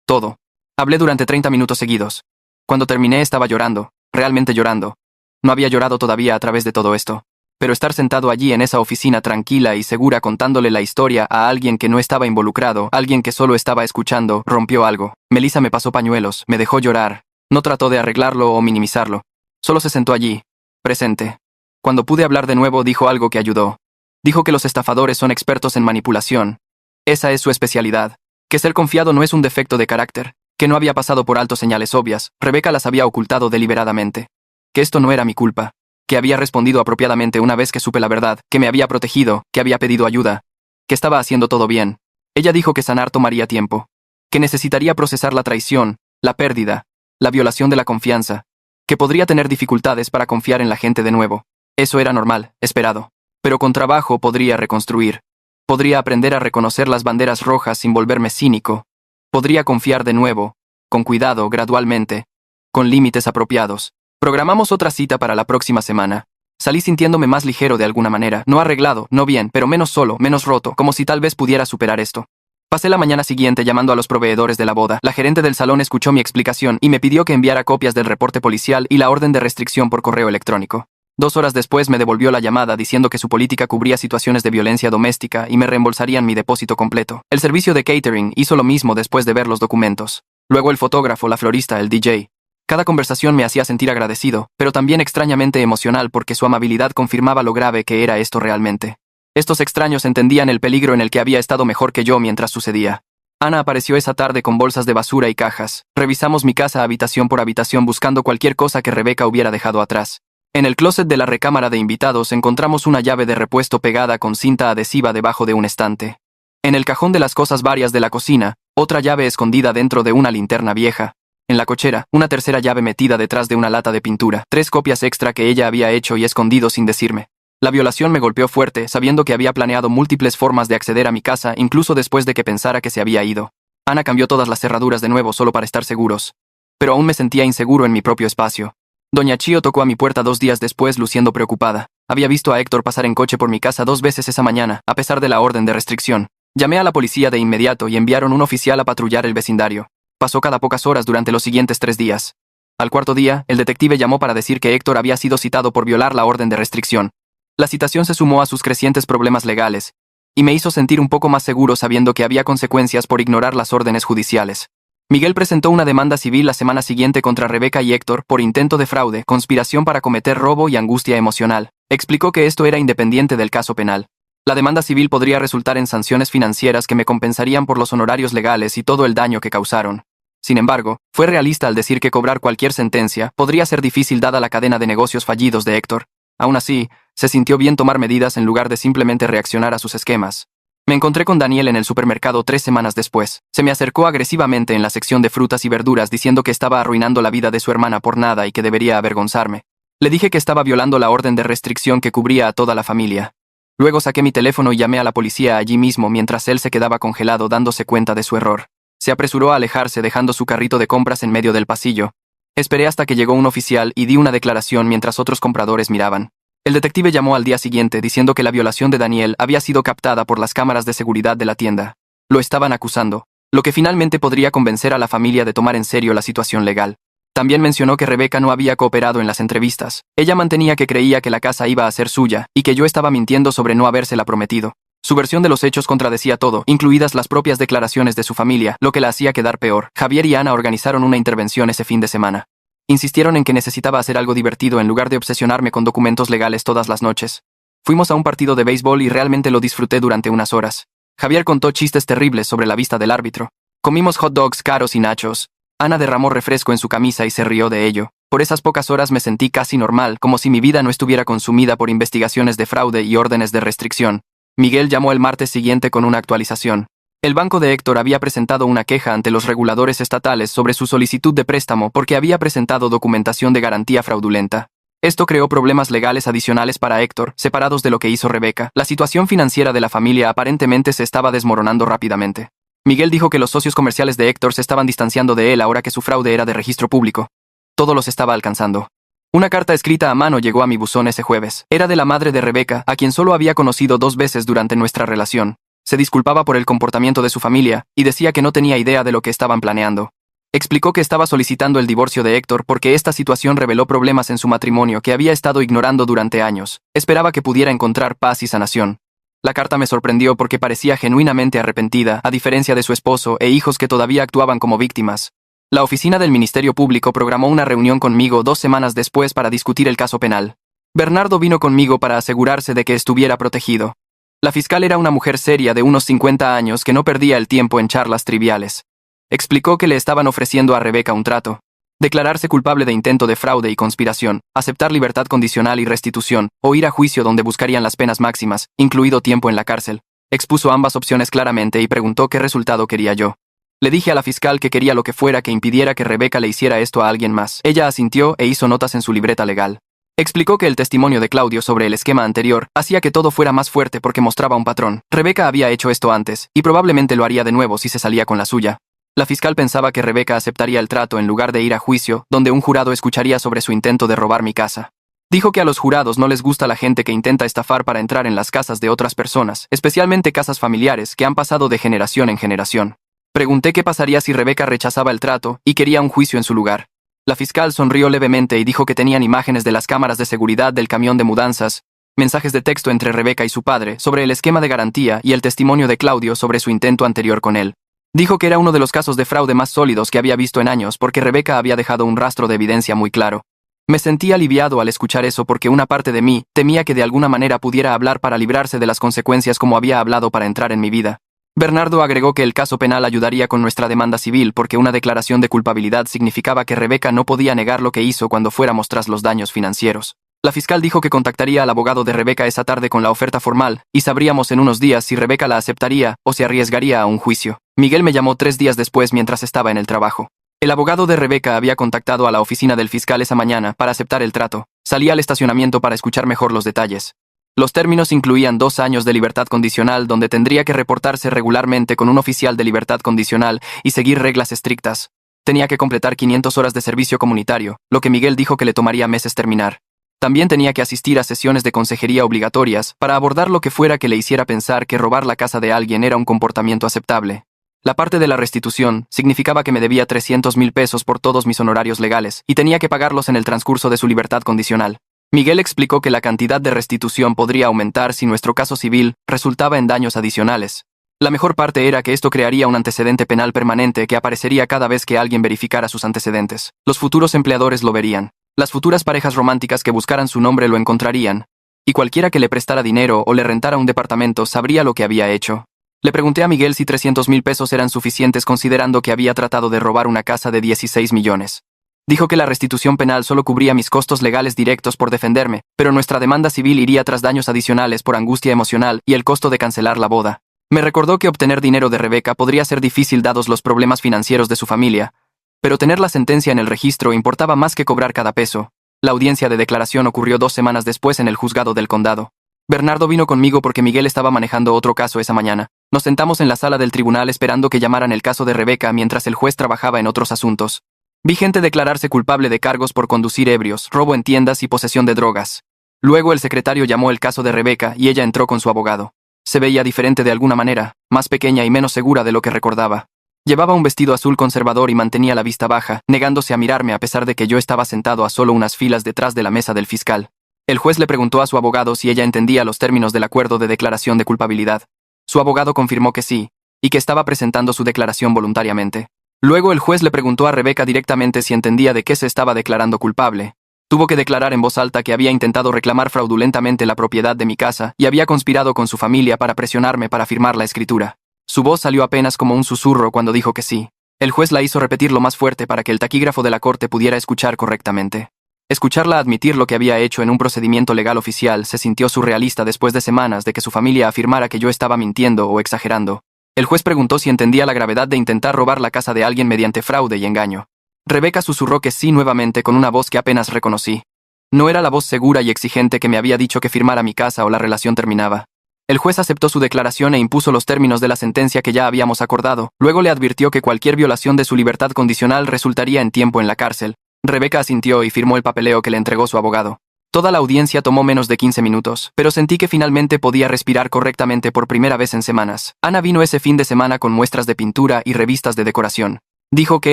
Todo. Hablé durante 30 minutos seguidos. Cuando terminé estaba llorando, realmente llorando. No había llorado todavía a través de todo esto. Pero estar sentado allí en esa oficina tranquila y segura contándole la historia a alguien que no estaba involucrado, alguien que solo estaba escuchando, rompió algo. Melissa me pasó pañuelos, me dejó llorar. No trató de arreglarlo o minimizarlo. Solo se sentó allí, presente. Cuando pude hablar de nuevo, dijo algo que ayudó. Dijo que los estafadores son expertos en manipulación. Esa es su especialidad. Que ser confiado no es un defecto de carácter. Que no había pasado por alto señales obvias. Rebeca las había ocultado deliberadamente. Que esto no era mi culpa. Que había respondido apropiadamente una vez que supe la verdad. Que me había protegido. Que había pedido ayuda. Que estaba haciendo todo bien. Ella dijo que sanar tomaría tiempo. Que necesitaría procesar la traición, la pérdida, la violación de la confianza. Que podría tener dificultades para confiar en la gente de nuevo. Eso era normal, esperado. Pero con trabajo podría reconstruir. Podría aprender a reconocer las banderas rojas sin volverme cínico. Podría confiar de nuevo, con cuidado, gradualmente, con límites apropiados. Programamos otra cita para la próxima semana. Salí sintiéndome más ligero de alguna manera, no arreglado, no bien, pero menos solo, menos roto, como si tal vez pudiera superar esto. Pasé la mañana siguiente llamando a los proveedores de la boda. La gerente del salón escuchó mi explicación y me pidió que enviara copias del reporte policial y la orden de restricción por correo electrónico. 2 horas después me devolvió la llamada diciendo que su política cubría situaciones de violencia doméstica y me reembolsarían mi depósito completo. El servicio de catering hizo lo mismo después de ver los documentos. Luego el fotógrafo, la florista, el DJ. Cada conversación me hacía sentir agradecido, pero también extrañamente emocional porque su amabilidad confirmaba lo grave que era esto realmente. Estos extraños entendían el peligro en el que había estado mejor que yo mientras sucedía. Ana apareció esa tarde con bolsas de basura y cajas. Revisamos mi casa habitación por habitación buscando cualquier cosa que Rebeca hubiera dejado atrás. En el closet de la recámara de invitados encontramos una llave de repuesto pegada con cinta adhesiva debajo de un estante. En el cajón de las cosas varias de la cocina, otra llave escondida dentro de una linterna vieja. En la cochera, una tercera llave metida detrás de una lata de pintura, 3 copias extra que ella había hecho y escondido sin decirme. La violación me golpeó fuerte, sabiendo que había planeado múltiples formas de acceder a mi casa, incluso después de que pensara que se había ido. Ana cambió todas las cerraduras de nuevo solo para estar seguros. Pero aún me sentía inseguro en mi propio espacio. Doña Chio tocó a mi puerta 2 días después luciendo preocupada. Había visto a Héctor pasar en coche por mi casa 2 veces esa mañana, a pesar de la orden de restricción. Llamé a la policía de inmediato y enviaron un oficial a patrullar el vecindario. Pasó cada pocas horas durante los siguientes 3 días. Al cuarto día, el detective llamó para decir que Héctor había sido citado por violar la orden de restricción. La citación se sumó a sus crecientes problemas legales, y me hizo sentir un poco más seguro sabiendo que había consecuencias por ignorar las órdenes judiciales. Miguel presentó una demanda civil la semana siguiente contra Rebeca y Héctor por intento de fraude, conspiración para cometer robo y angustia emocional. Explicó que esto era independiente del caso penal. La demanda civil podría resultar en sanciones financieras que me compensarían por los honorarios legales y todo el daño que causaron. Sin embargo, fue realista al decir que cobrar cualquier sentencia podría ser difícil dada la cadena de negocios fallidos de Héctor. Aún así, se sintió bien tomar medidas en lugar de simplemente reaccionar a sus esquemas. Me encontré con Daniel en el supermercado 3 semanas después. Se me acercó agresivamente en la sección de frutas y verduras diciendo que estaba arruinando la vida de su hermana por nada y que debería avergonzarme. Le dije que estaba violando la orden de restricción que cubría a toda la familia. Luego saqué mi teléfono y llamé a la policía allí mismo mientras él se quedaba congelado dándose cuenta de su error. Se apresuró a alejarse dejando su carrito de compras en medio del pasillo. Esperé hasta que llegó un oficial y di una declaración mientras otros compradores miraban. El detective llamó al día siguiente diciendo que la violación de Daniel había sido captada por las cámaras de seguridad de la tienda. Lo estaban acusando, lo que finalmente podría convencer a la familia de tomar en serio la situación legal. También mencionó que Rebeca no había cooperado en las entrevistas. Ella mantenía que creía que la casa iba a ser suya y que yo estaba mintiendo sobre no habérsela prometido. Su versión de los hechos contradecía todo, incluidas las propias declaraciones de su familia, lo que la hacía quedar peor. Javier y Ana organizaron una intervención ese fin de semana. Insistieron en que necesitaba hacer algo divertido en lugar de obsesionarme con documentos legales todas las noches. Fuimos a un partido de béisbol y realmente lo disfruté durante unas horas. Javier contó chistes terribles sobre la vista del árbitro. Comimos hot dogs caros y nachos. Ana derramó refresco en su camisa y se rió de ello. Por esas pocas horas me sentí casi normal, como si mi vida no estuviera consumida por investigaciones de fraude y órdenes de restricción. Miguel llamó el martes siguiente con una actualización. El banco de Héctor había presentado una queja ante los reguladores estatales sobre su solicitud de préstamo porque había presentado documentación de garantía fraudulenta. Esto creó problemas legales adicionales para Héctor, separados de lo que hizo Rebeca. La situación financiera de la familia aparentemente se estaba desmoronando rápidamente. Miguel dijo que los socios comerciales de Héctor se estaban distanciando de él ahora que su fraude era de registro público. Todo los estaba alcanzando. Una carta escrita a mano llegó a mi buzón ese jueves. Era de la madre de Rebeca, a quien solo había conocido 2 veces durante nuestra relación. Se disculpaba por el comportamiento de su familia y decía que no tenía idea de lo que estaban planeando. Explicó que estaba solicitando el divorcio de Héctor porque esta situación reveló problemas en su matrimonio que había estado ignorando durante años. Esperaba que pudiera encontrar paz y sanación. La carta me sorprendió porque parecía genuinamente arrepentida, a diferencia de su esposo e hijos que todavía actuaban como víctimas. La oficina del Ministerio Público programó una reunión conmigo 2 semanas después para discutir el caso penal. Bernardo vino conmigo para asegurarse de que estuviera protegido. La fiscal era una mujer seria de unos 50 años que no perdía el tiempo en charlas triviales. Explicó que le estaban ofreciendo a Rebeca un trato: declararse culpable de intento de fraude y conspiración, aceptar libertad condicional y restitución, o ir a juicio donde buscarían las penas máximas, incluido tiempo en la cárcel. Expuso ambas opciones claramente y preguntó qué resultado quería yo. Le dije a la fiscal que quería lo que fuera que impidiera que Rebeca le hiciera esto a alguien más. Ella asintió e hizo notas en su libreta legal. Explicó que el testimonio de Claudio sobre el esquema anterior hacía que todo fuera más fuerte porque mostraba un patrón. Rebeca había hecho esto antes, y probablemente lo haría de nuevo si se salía con la suya. La fiscal pensaba que Rebeca aceptaría el trato en lugar de ir a juicio, donde un jurado escucharía sobre su intento de robar mi casa. Dijo que a los jurados no les gusta la gente que intenta estafar para entrar en las casas de otras personas, especialmente casas familiares que han pasado de generación en generación. Pregunté qué pasaría si Rebeca rechazaba el trato y quería un juicio en su lugar. La fiscal sonrió levemente y dijo que tenían imágenes de las cámaras de seguridad del camión de mudanzas, mensajes de texto entre Rebeca y su padre sobre el esquema de garantía y el testimonio de Claudio sobre su intento anterior con él. Dijo que era uno de los casos de fraude más sólidos que había visto en años porque Rebeca había dejado un rastro de evidencia muy claro. Me sentí aliviado al escuchar eso porque una parte de mí temía que de alguna manera pudiera hablar para librarse de las consecuencias como había hablado para entrar en mi vida. Bernardo agregó que el caso penal ayudaría con nuestra demanda civil porque una declaración de culpabilidad significaba que Rebeca no podía negar lo que hizo cuando fuéramos tras los daños financieros. La fiscal dijo que contactaría al abogado de Rebeca esa tarde con la oferta formal, y sabríamos en unos días si Rebeca la aceptaría o se arriesgaría a un juicio. Miguel me llamó 3 días después mientras estaba en el trabajo. El abogado de Rebeca había contactado a la oficina del fiscal esa mañana para aceptar el trato. Salí al estacionamiento para escuchar mejor los detalles. Los términos incluían 2 años de libertad condicional donde tendría que reportarse regularmente con un oficial de libertad condicional y seguir reglas estrictas. Tenía que completar 500 horas de servicio comunitario, lo que Miguel dijo que le tomaría meses terminar. También tenía que asistir a sesiones de consejería obligatorias para abordar lo que fuera que le hiciera pensar que robar la casa de alguien era un comportamiento aceptable. La parte de la restitución significaba que me debía 300,000 pesos por todos mis honorarios legales y tenía que pagarlos en el transcurso de su libertad condicional. Miguel explicó que la cantidad de restitución podría aumentar si nuestro caso civil resultaba en daños adicionales. La mejor parte era que esto crearía un antecedente penal permanente que aparecería cada vez que alguien verificara sus antecedentes. Los futuros empleadores lo verían. Las futuras parejas románticas que buscaran su nombre lo encontrarían. Y cualquiera que le prestara dinero o le rentara un departamento sabría lo que había hecho. Le pregunté a Miguel si 300,000 pesos eran suficientes considerando que había tratado de robar una casa de 16 millones. Dijo que la restitución penal solo cubría mis costos legales directos por defenderme, pero nuestra demanda civil iría tras daños adicionales por angustia emocional y el costo de cancelar la boda. Me recordó que obtener dinero de Rebeca podría ser difícil dados los problemas financieros de su familia, pero tener la sentencia en el registro importaba más que cobrar cada peso. La audiencia de declaración ocurrió 2 semanas después en el juzgado del condado. Bernardo vino conmigo porque Miguel estaba manejando otro caso esa mañana. Nos sentamos en la sala del tribunal esperando que llamaran el caso de Rebeca mientras el juez trabajaba en otros asuntos. Vi gente declararse culpable de cargos por conducir ebrios, robo en tiendas y posesión de drogas. Luego el secretario llamó el caso de Rebeca y ella entró con su abogado. Se veía diferente de alguna manera, más pequeña y menos segura de lo que recordaba. Llevaba un vestido azul conservador y mantenía la vista baja, negándose a mirarme a pesar de que yo estaba sentado a solo unas filas detrás de la mesa del fiscal. El juez le preguntó a su abogado si ella entendía los términos del acuerdo de declaración de culpabilidad. Su abogado confirmó que sí, y que estaba presentando su declaración voluntariamente. Luego el juez le preguntó a Rebeca directamente si entendía de qué se estaba declarando culpable. Tuvo que declarar en voz alta que había intentado reclamar fraudulentamente la propiedad de mi casa y había conspirado con su familia para presionarme para firmar la escritura. Su voz salió apenas como un susurro cuando dijo que sí. El juez la hizo repetirlo más fuerte para que el taquígrafo de la corte pudiera escuchar correctamente. Escucharla admitir lo que había hecho en un procedimiento legal oficial se sintió surrealista después de semanas de que su familia afirmara que yo estaba mintiendo o exagerando. El juez preguntó si entendía la gravedad de intentar robar la casa de alguien mediante fraude y engaño. Rebeca susurró que sí nuevamente con una voz que apenas reconocí. No era la voz segura y exigente que me había dicho que firmara mi casa o la relación terminaba. El juez aceptó su declaración e impuso los términos de la sentencia que ya habíamos acordado. Luego le advirtió que cualquier violación de su libertad condicional resultaría en tiempo en la cárcel. Rebeca asintió y firmó el papeleo que le entregó su abogado. Toda la audiencia tomó menos de 15 minutos, pero sentí que finalmente podía respirar correctamente por primera vez en semanas. Ana vino ese fin de semana con muestras de pintura y revistas de decoración. Dijo que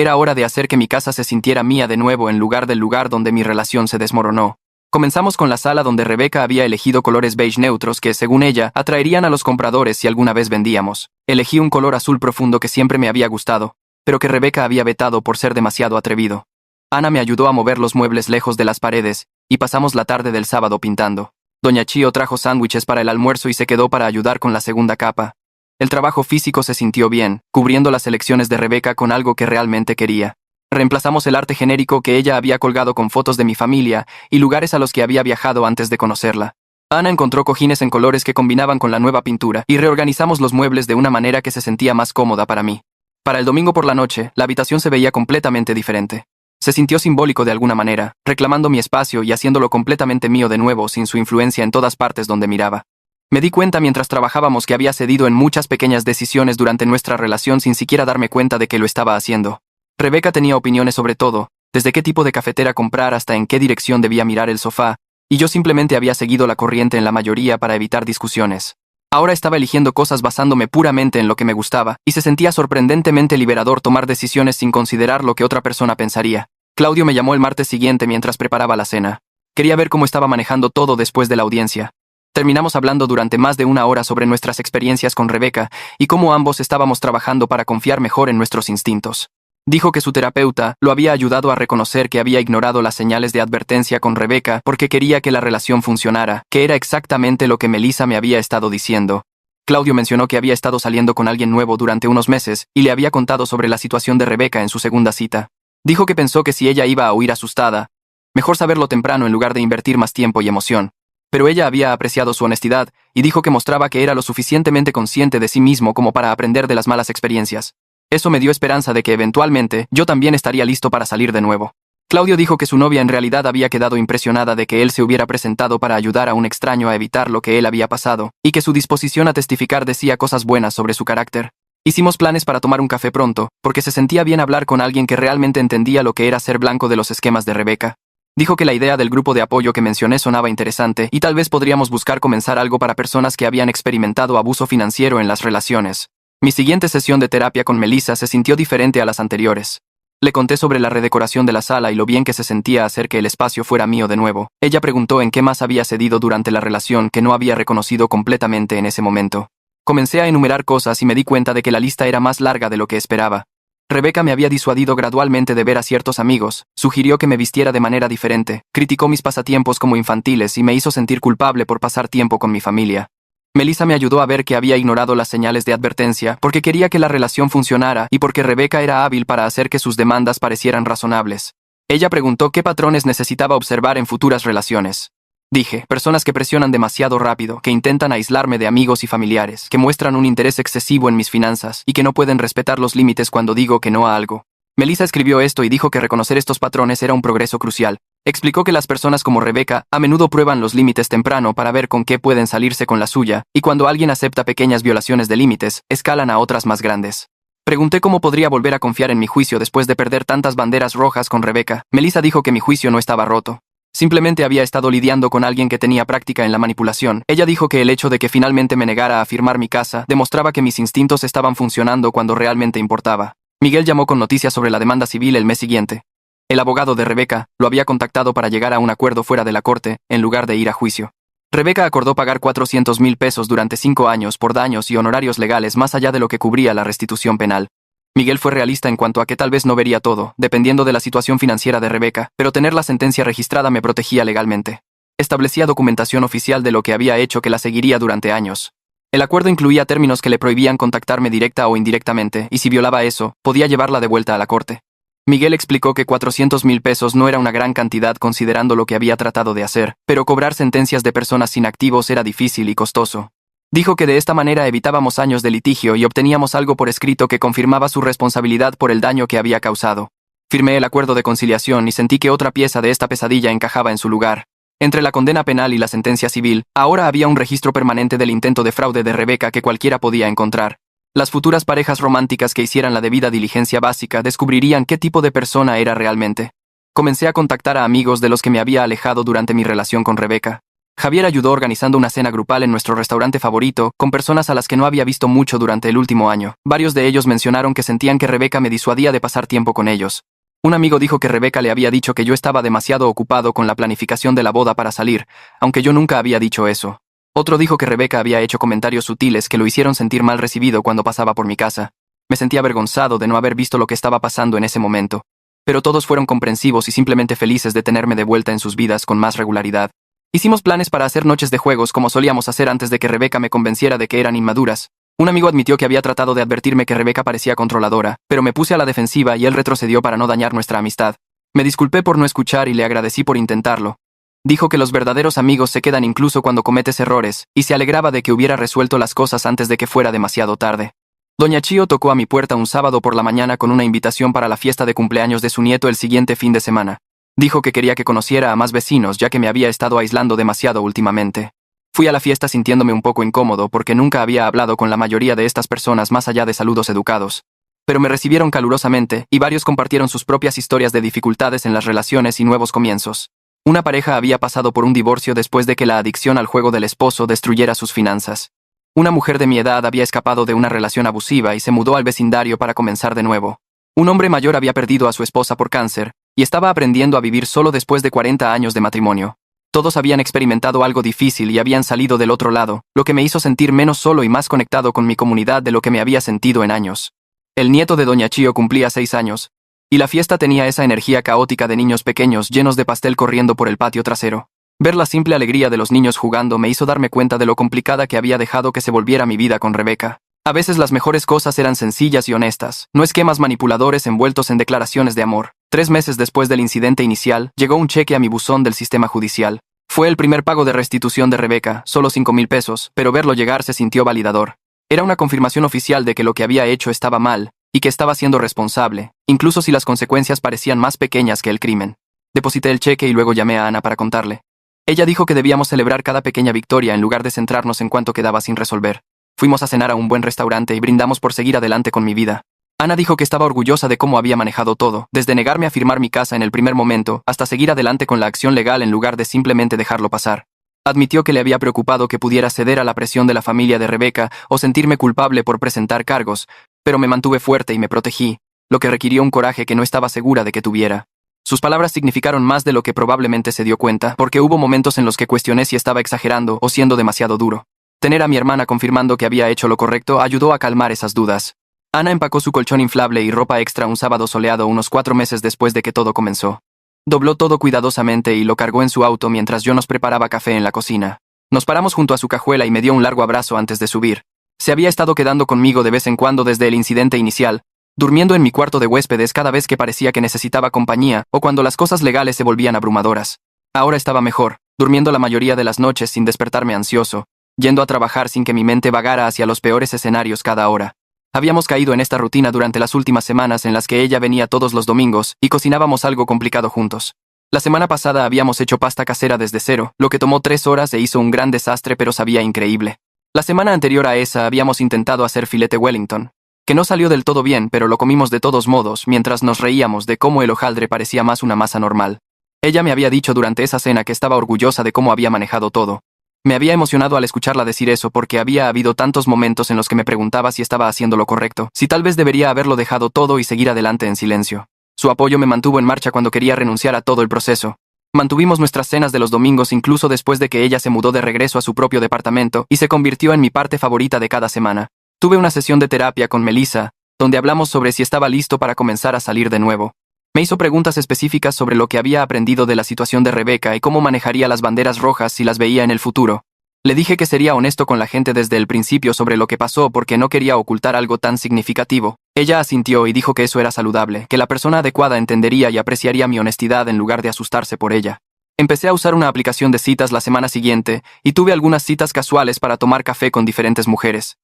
era hora de hacer que mi casa se sintiera mía de nuevo en lugar del lugar donde mi relación se desmoronó. Comenzamos con la sala donde Rebeca había elegido colores beige neutros que, según ella, atraerían a los compradores si alguna vez vendíamos. Elegí un color azul profundo que siempre me había gustado, pero que Rebeca había vetado por ser demasiado atrevido. Ana me ayudó a mover los muebles lejos de las paredes, y pasamos la tarde del sábado pintando. Doña Chio trajo sándwiches para el almuerzo y se quedó para ayudar con la segunda capa. El trabajo físico se sintió bien, cubriendo las elecciones de Rebeca con algo que realmente quería. Reemplazamos el arte genérico que ella había colgado con fotos de mi familia y lugares a los que había viajado antes de conocerla. Ana encontró cojines en colores que combinaban con la nueva pintura y reorganizamos los muebles de una manera que se sentía más cómoda para mí. Para el domingo por la noche, la habitación se veía completamente diferente. Se sintió simbólico de alguna manera, reclamando mi espacio y haciéndolo completamente mío de nuevo sin su influencia en todas partes donde miraba. Me di cuenta mientras trabajábamos que había cedido en muchas pequeñas decisiones durante nuestra relación sin siquiera darme cuenta de que lo estaba haciendo. Rebeca tenía opiniones sobre todo, desde qué tipo de cafetera comprar hasta en qué dirección debía mirar el sofá, y yo simplemente había seguido la corriente en la mayoría para evitar discusiones. Ahora estaba eligiendo cosas basándome puramente en lo que me gustaba, y se sentía sorprendentemente liberador tomar decisiones sin considerar lo que otra persona pensaría. Claudio me llamó el martes siguiente mientras preparaba la cena. Quería ver cómo estaba manejando todo después de la audiencia. Terminamos hablando durante más de una hora sobre nuestras experiencias con Rebeca y cómo ambos estábamos trabajando para confiar mejor en nuestros instintos. Dijo que su terapeuta lo había ayudado a reconocer que había ignorado las señales de advertencia con Rebeca porque quería que la relación funcionara, que era exactamente lo que Melissa me había estado diciendo. Claudio mencionó que había estado saliendo con alguien nuevo durante unos meses y le había contado sobre la situación de Rebeca en su segunda cita. Dijo que pensó que si ella iba a huir asustada, mejor saberlo temprano en lugar de invertir más tiempo y emoción. Pero ella había apreciado su honestidad y dijo que mostraba que era lo suficientemente consciente de sí mismo como para aprender de las malas experiencias. Eso me dio esperanza de que eventualmente yo también estaría listo para salir de nuevo. Claudio dijo que su novia en realidad había quedado impresionada de que él se hubiera presentado para ayudar a un extraño a evitar lo que él había pasado, y que su disposición a testificar decía cosas buenas sobre su carácter. Hicimos planes para tomar un café pronto, porque se sentía bien hablar con alguien que realmente entendía lo que era ser blanco de los esquemas de Rebeca. Dijo que la idea del grupo de apoyo que mencioné sonaba interesante y tal vez podríamos buscar comenzar algo para personas que habían experimentado abuso financiero en las relaciones. Mi siguiente sesión de terapia con Melissa se sintió diferente a las anteriores. Le conté sobre la redecoración de la sala y lo bien que se sentía hacer que el espacio fuera mío de nuevo. Ella preguntó en qué más había cedido durante la relación que no había reconocido completamente en ese momento. Comencé a enumerar cosas y me di cuenta de que la lista era más larga de lo que esperaba. Rebeca me había disuadido gradualmente de ver a ciertos amigos, sugirió que me vistiera de manera diferente, criticó mis pasatiempos como infantiles y me hizo sentir culpable por pasar tiempo con mi familia. Melissa me ayudó a ver que había ignorado las señales de advertencia porque quería que la relación funcionara y porque Rebeca era hábil para hacer que sus demandas parecieran razonables. Ella preguntó qué patrones necesitaba observar en futuras relaciones. Dije, personas que presionan demasiado rápido, que intentan aislarme de amigos y familiares, que muestran un interés excesivo en mis finanzas y que no pueden respetar los límites cuando digo que no a algo. Melissa escribió esto y dijo que reconocer estos patrones era un progreso crucial. Explicó que las personas como Rebeca a menudo prueban los límites temprano para ver con qué pueden salirse con la suya, y cuando alguien acepta pequeñas violaciones de límites, escalan a otras más grandes. Pregunté cómo podría volver a confiar en mi juicio después de perder tantas banderas rojas con Rebeca. Melissa dijo que mi juicio no estaba roto. Simplemente había estado lidiando con alguien que tenía práctica en la manipulación. Ella dijo que el hecho de que finalmente me negara a firmar mi casa demostraba que mis instintos estaban funcionando cuando realmente importaba. Miguel llamó con noticias sobre la demanda civil el mes siguiente. El abogado de Rebeca lo había contactado para llegar a un acuerdo fuera de la corte, en lugar de ir a juicio. Rebeca acordó pagar 400,000 pesos durante 5 años por daños y honorarios legales más allá de lo que cubría la restitución penal. Miguel fue realista en cuanto a que tal vez no vería todo, dependiendo de la situación financiera de Rebeca, pero tener la sentencia registrada me protegía legalmente. Establecía documentación oficial de lo que había hecho que la seguiría durante años. El acuerdo incluía términos que le prohibían contactarme directa o indirectamente, y si violaba eso, podía llevarla de vuelta a la corte. Miguel explicó que 400,000 pesos no era una gran cantidad considerando lo que había tratado de hacer, pero cobrar sentencias de personas sin activos era difícil y costoso. Dijo que de esta manera evitábamos años de litigio y obteníamos algo por escrito que confirmaba su responsabilidad por el daño que había causado. Firmé el acuerdo de conciliación y sentí que otra pieza de esta pesadilla encajaba en su lugar. Entre la condena penal y la sentencia civil, ahora había un registro permanente del intento de fraude de Rebeca que cualquiera podía encontrar. Las futuras parejas románticas que hicieran la debida diligencia básica descubrirían qué tipo de persona era realmente. Comencé a contactar a amigos de los que me había alejado durante mi relación con Rebeca. Javier ayudó organizando una cena grupal en nuestro restaurante favorito, con personas a las que no había visto mucho durante el último año. Varios de ellos mencionaron que sentían que Rebeca me disuadía de pasar tiempo con ellos. Un amigo dijo que Rebeca le había dicho que yo estaba demasiado ocupado con la planificación de la boda para salir, aunque yo nunca había dicho eso. Otro dijo que Rebeca había hecho comentarios sutiles que lo hicieron sentir mal recibido cuando pasaba por mi casa. Me sentía avergonzado de no haber visto lo que estaba pasando en ese momento. Pero todos fueron comprensivos y simplemente felices de tenerme de vuelta en sus vidas con más regularidad. Hicimos planes para hacer noches de juegos como solíamos hacer antes de que Rebeca me convenciera de que eran inmaduras. Un amigo admitió que había tratado de advertirme que Rebeca parecía controladora, pero me puse a la defensiva y él retrocedió para no dañar nuestra amistad. Me disculpé por no escuchar y le agradecí por intentarlo. Dijo que los verdaderos amigos se quedan incluso cuando cometes errores, y se alegraba de que hubiera resuelto las cosas antes de que fuera demasiado tarde. Doña Chio tocó a mi puerta un sábado por la mañana con una invitación para la fiesta de cumpleaños de su nieto el siguiente fin de semana. Dijo que quería que conociera a más vecinos ya que me había estado aislando demasiado últimamente. Fui a la fiesta sintiéndome un poco incómodo porque nunca había hablado con la mayoría de estas personas más allá de saludos educados. Pero me recibieron calurosamente y varios compartieron sus propias historias de dificultades en las relaciones y nuevos comienzos. Una pareja había pasado por un divorcio después de que la adicción al juego del esposo destruyera sus finanzas. Una mujer de mi edad había escapado de una relación abusiva y se mudó al vecindario para comenzar de nuevo. Un hombre mayor había perdido a su esposa por cáncer y estaba aprendiendo a vivir solo después de 40 años de matrimonio. Todos habían experimentado algo difícil y habían salido del otro lado, lo que me hizo sentir menos solo y más conectado con mi comunidad de lo que me había sentido en años. El nieto de Doña Chio cumplía 6 años, y la fiesta tenía esa energía caótica de niños pequeños llenos de pastel corriendo por el patio trasero. Ver la simple alegría de los niños jugando me hizo darme cuenta de lo complicada que había dejado que se volviera mi vida con Rebeca. A veces las mejores cosas eran sencillas y honestas, no esquemas manipuladores envueltos en declaraciones de amor. 3 meses después del incidente inicial, llegó un cheque a mi buzón del sistema judicial. Fue el primer pago de restitución de Rebeca, solo 5,000 pesos, pero verlo llegar se sintió validador. Era una confirmación oficial de que lo que había hecho estaba mal, y que estaba siendo responsable, incluso si las consecuencias parecían más pequeñas que el crimen. Deposité el cheque y luego llamé a Ana para contarle. Ella dijo que debíamos celebrar cada pequeña victoria en lugar de centrarnos en cuánto quedaba sin resolver. Fuimos a cenar a un buen restaurante y brindamos por seguir adelante con mi vida. Ana dijo que estaba orgullosa de cómo había manejado todo, desde negarme a firmar mi casa en el primer momento, hasta seguir adelante con la acción legal en lugar de simplemente dejarlo pasar. Admitió que le había preocupado que pudiera ceder a la presión de la familia de Rebeca o sentirme culpable por presentar cargos, pero me mantuve fuerte y me protegí, lo que requirió un coraje que no estaba segura de que tuviera. Sus palabras significaron más de lo que probablemente se dio cuenta, porque hubo momentos en los que cuestioné si estaba exagerando o siendo demasiado duro. Tener a mi hermana confirmando que había hecho lo correcto ayudó a calmar esas dudas. Ana empacó su colchón inflable y ropa extra un sábado soleado unos 4 meses después de que todo comenzó. Dobló todo cuidadosamente y lo cargó en su auto mientras yo nos preparaba café en la cocina. Nos paramos junto a su cajuela y me dio un largo abrazo antes de subir. Se había estado quedando conmigo de vez en cuando desde el incidente inicial, durmiendo en mi cuarto de huéspedes cada vez que parecía que necesitaba compañía o cuando las cosas legales se volvían abrumadoras. Ahora estaba mejor, durmiendo la mayoría de las noches sin despertarme ansioso, yendo a trabajar sin que mi mente vagara hacia los peores escenarios cada hora. Habíamos caído en esta rutina durante las últimas semanas en las que ella venía todos los domingos y cocinábamos algo complicado juntos. La semana pasada habíamos hecho pasta casera desde cero, lo que tomó 3 horas e hizo un gran desastre pero sabía increíble. La semana anterior a esa habíamos intentado hacer filete Wellington, que no salió del todo bien pero lo comimos de todos modos mientras nos reíamos de cómo el hojaldre parecía más una masa normal. Ella me había dicho durante esa cena que estaba orgullosa de cómo había manejado todo. Me había emocionado al escucharla decir eso porque había habido tantos momentos en los que me preguntaba si estaba haciendo lo correcto, si tal vez debería haberlo dejado todo y seguir adelante en silencio. Su apoyo me mantuvo en marcha cuando quería renunciar a todo el proceso. Mantuvimos nuestras cenas de los domingos incluso después de que ella se mudó de regreso a su propio departamento y se convirtió en mi parte favorita de cada semana. Tuve una sesión de terapia con Melissa, donde hablamos sobre si estaba listo para comenzar a salir de nuevo. Me hizo preguntas específicas sobre lo que había aprendido de la situación de Rebeca y cómo manejaría las banderas rojas si las veía en el futuro. Le dije que sería honesto con la gente desde el principio sobre lo que pasó porque no quería ocultar algo tan significativo. Ella asintió y dijo que eso era saludable, que la persona adecuada entendería y apreciaría mi honestidad en lugar de asustarse por ella. Empecé a usar una aplicación de citas la semana siguiente y tuve algunas citas casuales para tomar café con diferentes mujeres.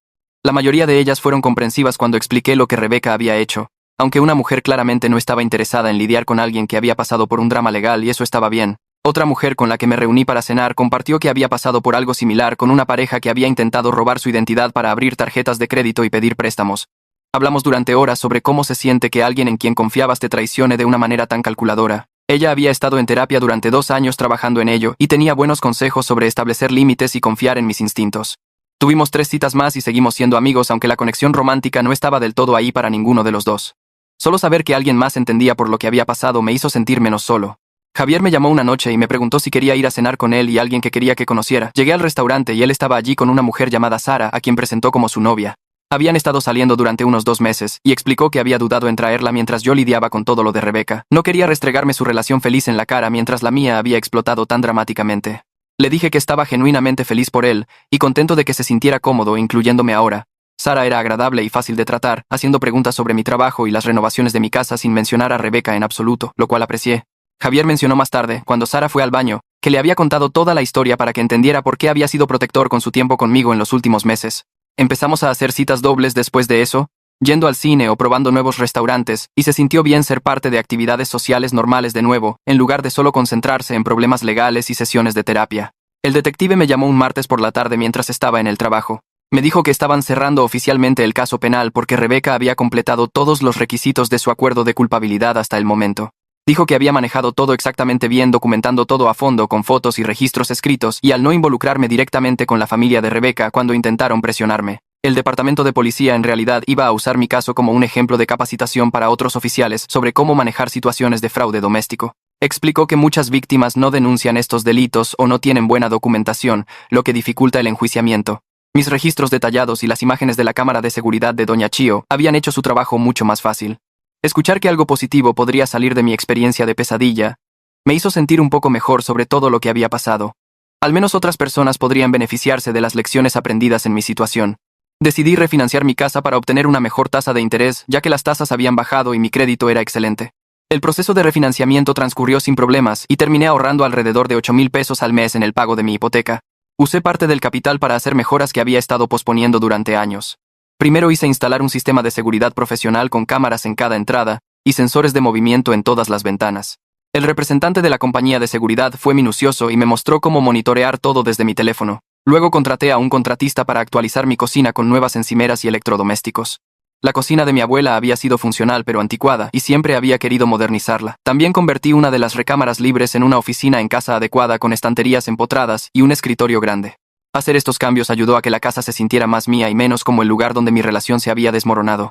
La mayoría de ellas fueron comprensivas cuando expliqué lo que Rebeca había hecho. Aunque una mujer claramente no estaba interesada en lidiar con alguien que había pasado por un drama legal y eso estaba bien. Otra mujer con la que me reuní para cenar compartió que había pasado por algo similar con una pareja que había intentado robar su identidad para abrir tarjetas de crédito y pedir préstamos. Hablamos durante horas sobre cómo se siente que alguien en quien confiabas te traicione de una manera tan calculadora. Ella había estado en terapia durante 2 años trabajando en ello y tenía buenos consejos sobre establecer límites y confiar en mis instintos. Tuvimos 3 citas más y seguimos siendo amigos, aunque la conexión romántica no estaba del todo ahí para ninguno de los dos. Solo saber que alguien más entendía por lo que había pasado me hizo sentir menos solo. Javier me llamó una noche y me preguntó si quería ir a cenar con él y alguien que quería que conociera. Llegué al restaurante y él estaba allí con una mujer llamada Sara, a quien presentó como su novia. Habían estado saliendo durante unos 2 meses, y explicó que había dudado en traerla mientras yo lidiaba con todo lo de Rebeca. No quería restregarme su relación feliz en la cara mientras la mía había explotado tan dramáticamente. Le dije que estaba genuinamente feliz por él, y contento de que se sintiera cómodo, incluyéndome ahora. Sara era agradable y fácil de tratar, haciendo preguntas sobre mi trabajo y las renovaciones de mi casa sin mencionar a Rebeca en absoluto, lo cual aprecié. Javier mencionó más tarde, cuando Sara fue al baño, que le había contado toda la historia para que entendiera por qué había sido protector con su tiempo conmigo en los últimos meses. Empezamos a hacer citas dobles después de eso, yendo al cine o probando nuevos restaurantes, y se sintió bien ser parte de actividades sociales normales de nuevo, en lugar de solo concentrarse en problemas legales y sesiones de terapia. El detective me llamó un martes por la tarde mientras estaba en el trabajo. Me dijo que estaban cerrando oficialmente el caso penal porque Rebeca había completado todos los requisitos de su acuerdo de culpabilidad hasta el momento. Dijo que había manejado todo exactamente bien, documentando todo a fondo con fotos y registros escritos, y al no involucrarme directamente con la familia de Rebeca cuando intentaron presionarme. El departamento de policía en realidad iba a usar mi caso como un ejemplo de capacitación para otros oficiales sobre cómo manejar situaciones de fraude doméstico. Explicó que muchas víctimas no denuncian estos delitos o no tienen buena documentación, lo que dificulta el enjuiciamiento. Mis registros detallados y las imágenes de la cámara de seguridad de Doña Chio habían hecho su trabajo mucho más fácil. Escuchar que algo positivo podría salir de mi experiencia de pesadilla me hizo sentir un poco mejor sobre todo lo que había pasado. Al menos otras personas podrían beneficiarse de las lecciones aprendidas en mi situación. Decidí refinanciar mi casa para obtener una mejor tasa de interés, ya que las tasas habían bajado y mi crédito era excelente. El proceso de refinanciamiento transcurrió sin problemas y terminé ahorrando alrededor de 8,000 pesos al mes en el pago de mi hipoteca. Usé parte del capital para hacer mejoras que había estado posponiendo durante años. Primero hice instalar un sistema de seguridad profesional con cámaras en cada entrada y sensores de movimiento en todas las ventanas. El representante de la compañía de seguridad fue minucioso y me mostró cómo monitorear todo desde mi teléfono. Luego contraté a un contratista para actualizar mi cocina con nuevas encimeras y electrodomésticos. La cocina de mi abuela había sido funcional pero anticuada y siempre había querido modernizarla. También convertí una de las recámaras libres en una oficina en casa adecuada con estanterías empotradas y un escritorio grande. Hacer estos cambios ayudó a que la casa se sintiera más mía y menos como el lugar donde mi relación se había desmoronado.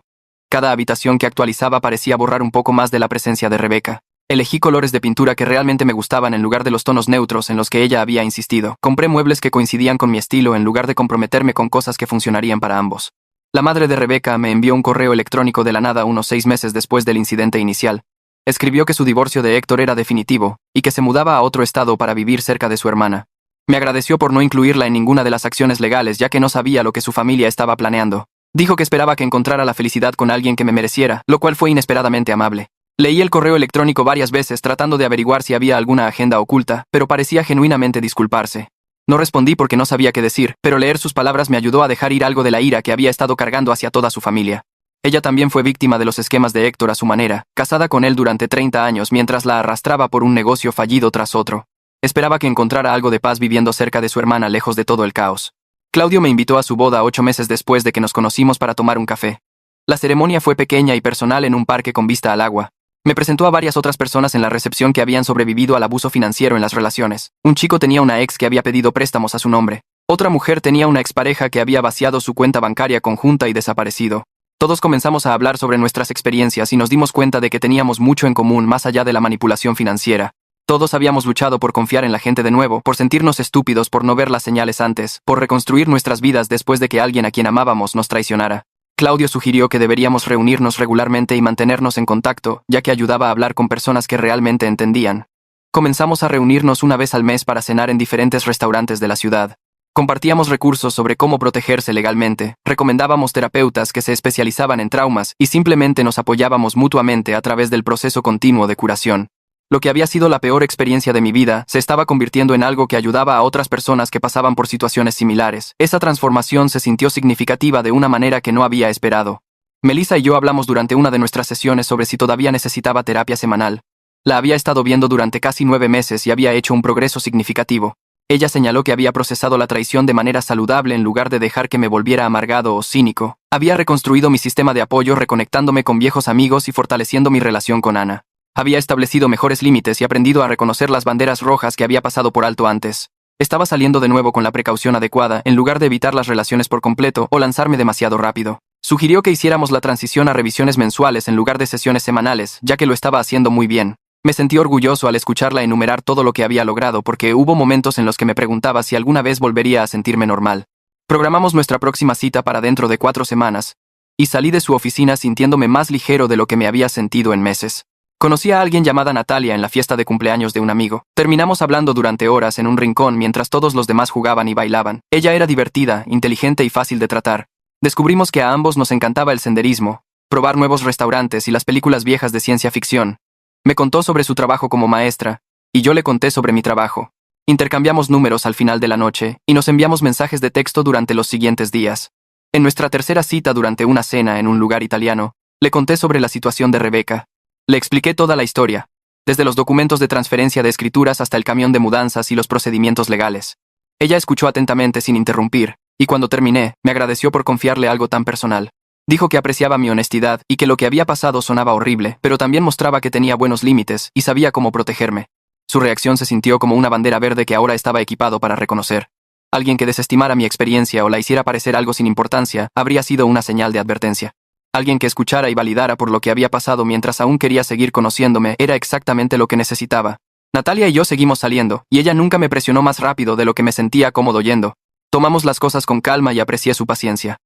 Cada habitación que actualizaba parecía borrar un poco más de la presencia de Rebeca. Elegí colores de pintura que realmente me gustaban en lugar de los tonos neutros en los que ella había insistido. Compré muebles que coincidían con mi estilo en lugar de comprometerme con cosas que funcionarían para ambos. La madre de Rebeca me envió un correo electrónico de la nada unos 6 meses después del incidente inicial. Escribió que su divorcio de Héctor era definitivo y que se mudaba a otro estado para vivir cerca de su hermana. Me agradeció por no incluirla en ninguna de las acciones legales, ya que no sabía lo que su familia estaba planeando. Dijo que esperaba que encontrara la felicidad con alguien que me mereciera, lo cual fue inesperadamente amable. Leí el correo electrónico varias veces tratando de averiguar si había alguna agenda oculta, pero parecía genuinamente disculparse. No respondí porque no sabía qué decir, pero leer sus palabras me ayudó a dejar ir algo de la ira que había estado cargando hacia toda su familia. Ella también fue víctima de los esquemas de Héctor a su manera, casada con él durante 30 años mientras la arrastraba por un negocio fallido tras otro. Esperaba que encontrara algo de paz viviendo cerca de su hermana lejos de todo el caos. Claudio me invitó a su boda 8 meses después de que nos conocimos para tomar un café. La ceremonia fue pequeña y personal en un parque con vista al agua. Me presentó a varias otras personas en la recepción que habían sobrevivido al abuso financiero en las relaciones. Un chico tenía una ex que había pedido préstamos a su nombre. Otra mujer tenía una expareja que había vaciado su cuenta bancaria conjunta y desaparecido. Todos comenzamos a hablar sobre nuestras experiencias y nos dimos cuenta de que teníamos mucho en común más allá de la manipulación financiera. Todos habíamos luchado por confiar en la gente de nuevo, por sentirnos estúpidos por no ver las señales antes, por reconstruir nuestras vidas después de que alguien a quien amábamos nos traicionara. Claudio sugirió que deberíamos reunirnos regularmente y mantenernos en contacto, ya que ayudaba a hablar con personas que realmente entendían. Comenzamos a reunirnos una vez al mes para cenar en diferentes restaurantes de la ciudad. Compartíamos recursos sobre cómo protegerse legalmente, recomendábamos terapeutas que se especializaban en traumas y simplemente nos apoyábamos mutuamente a través del proceso continuo de curación. Lo que había sido la peor experiencia de mi vida se estaba convirtiendo en algo que ayudaba a otras personas que pasaban por situaciones similares. Esa transformación se sintió significativa de una manera que no había esperado. Melissa y yo hablamos durante una de nuestras sesiones sobre si todavía necesitaba terapia semanal. La había estado viendo durante casi 9 meses y había hecho un progreso significativo. Ella señaló que había procesado la traición de manera saludable en lugar de dejar que me volviera amargado o cínico. Había reconstruido mi sistema de apoyo reconectándome con viejos amigos y fortaleciendo mi relación con Ana. Había establecido mejores límites y aprendido a reconocer las banderas rojas que había pasado por alto antes. Estaba saliendo de nuevo con la precaución adecuada, en lugar de evitar las relaciones por completo o lanzarme demasiado rápido. Sugirió que hiciéramos la transición a revisiones mensuales en lugar de sesiones semanales, ya que lo estaba haciendo muy bien. Me sentí orgulloso al escucharla enumerar todo lo que había logrado porque hubo momentos en los que me preguntaba si alguna vez volvería a sentirme normal. Programamos nuestra próxima cita para dentro de 4 semanas, y salí de su oficina sintiéndome más ligero de lo que me había sentido en meses. Conocí a alguien llamada Natalia en la fiesta de cumpleaños de un amigo. Terminamos hablando durante horas en un rincón mientras todos los demás jugaban y bailaban. Ella era divertida, inteligente y fácil de tratar. Descubrimos que a ambos nos encantaba el senderismo, probar nuevos restaurantes y las películas viejas de ciencia ficción. Me contó sobre su trabajo como maestra, y yo le conté sobre mi trabajo. Intercambiamos números al final de la noche, y nos enviamos mensajes de texto durante los siguientes días. En nuestra tercera cita durante una cena en un lugar italiano, le conté sobre la situación de Rebeca. Le expliqué toda la historia, desde los documentos de transferencia de escrituras hasta el camión de mudanzas y los procedimientos legales. Ella escuchó atentamente sin interrumpir, y cuando terminé, me agradeció por confiarle algo tan personal. Dijo que apreciaba mi honestidad y que lo que había pasado sonaba horrible, pero también mostraba que tenía buenos límites y sabía cómo protegerme. Su reacción se sintió como una bandera verde que ahora estaba equipado para reconocer. Alguien que desestimara mi experiencia o la hiciera parecer algo sin importancia habría sido una señal de advertencia. Alguien que escuchara y validara por lo que había pasado mientras aún quería seguir conociéndome era exactamente lo que necesitaba. Natalia y yo seguimos saliendo, y ella nunca me presionó más rápido de lo que me sentía cómodo yendo. Tomamos las cosas con calma y aprecié su paciencia.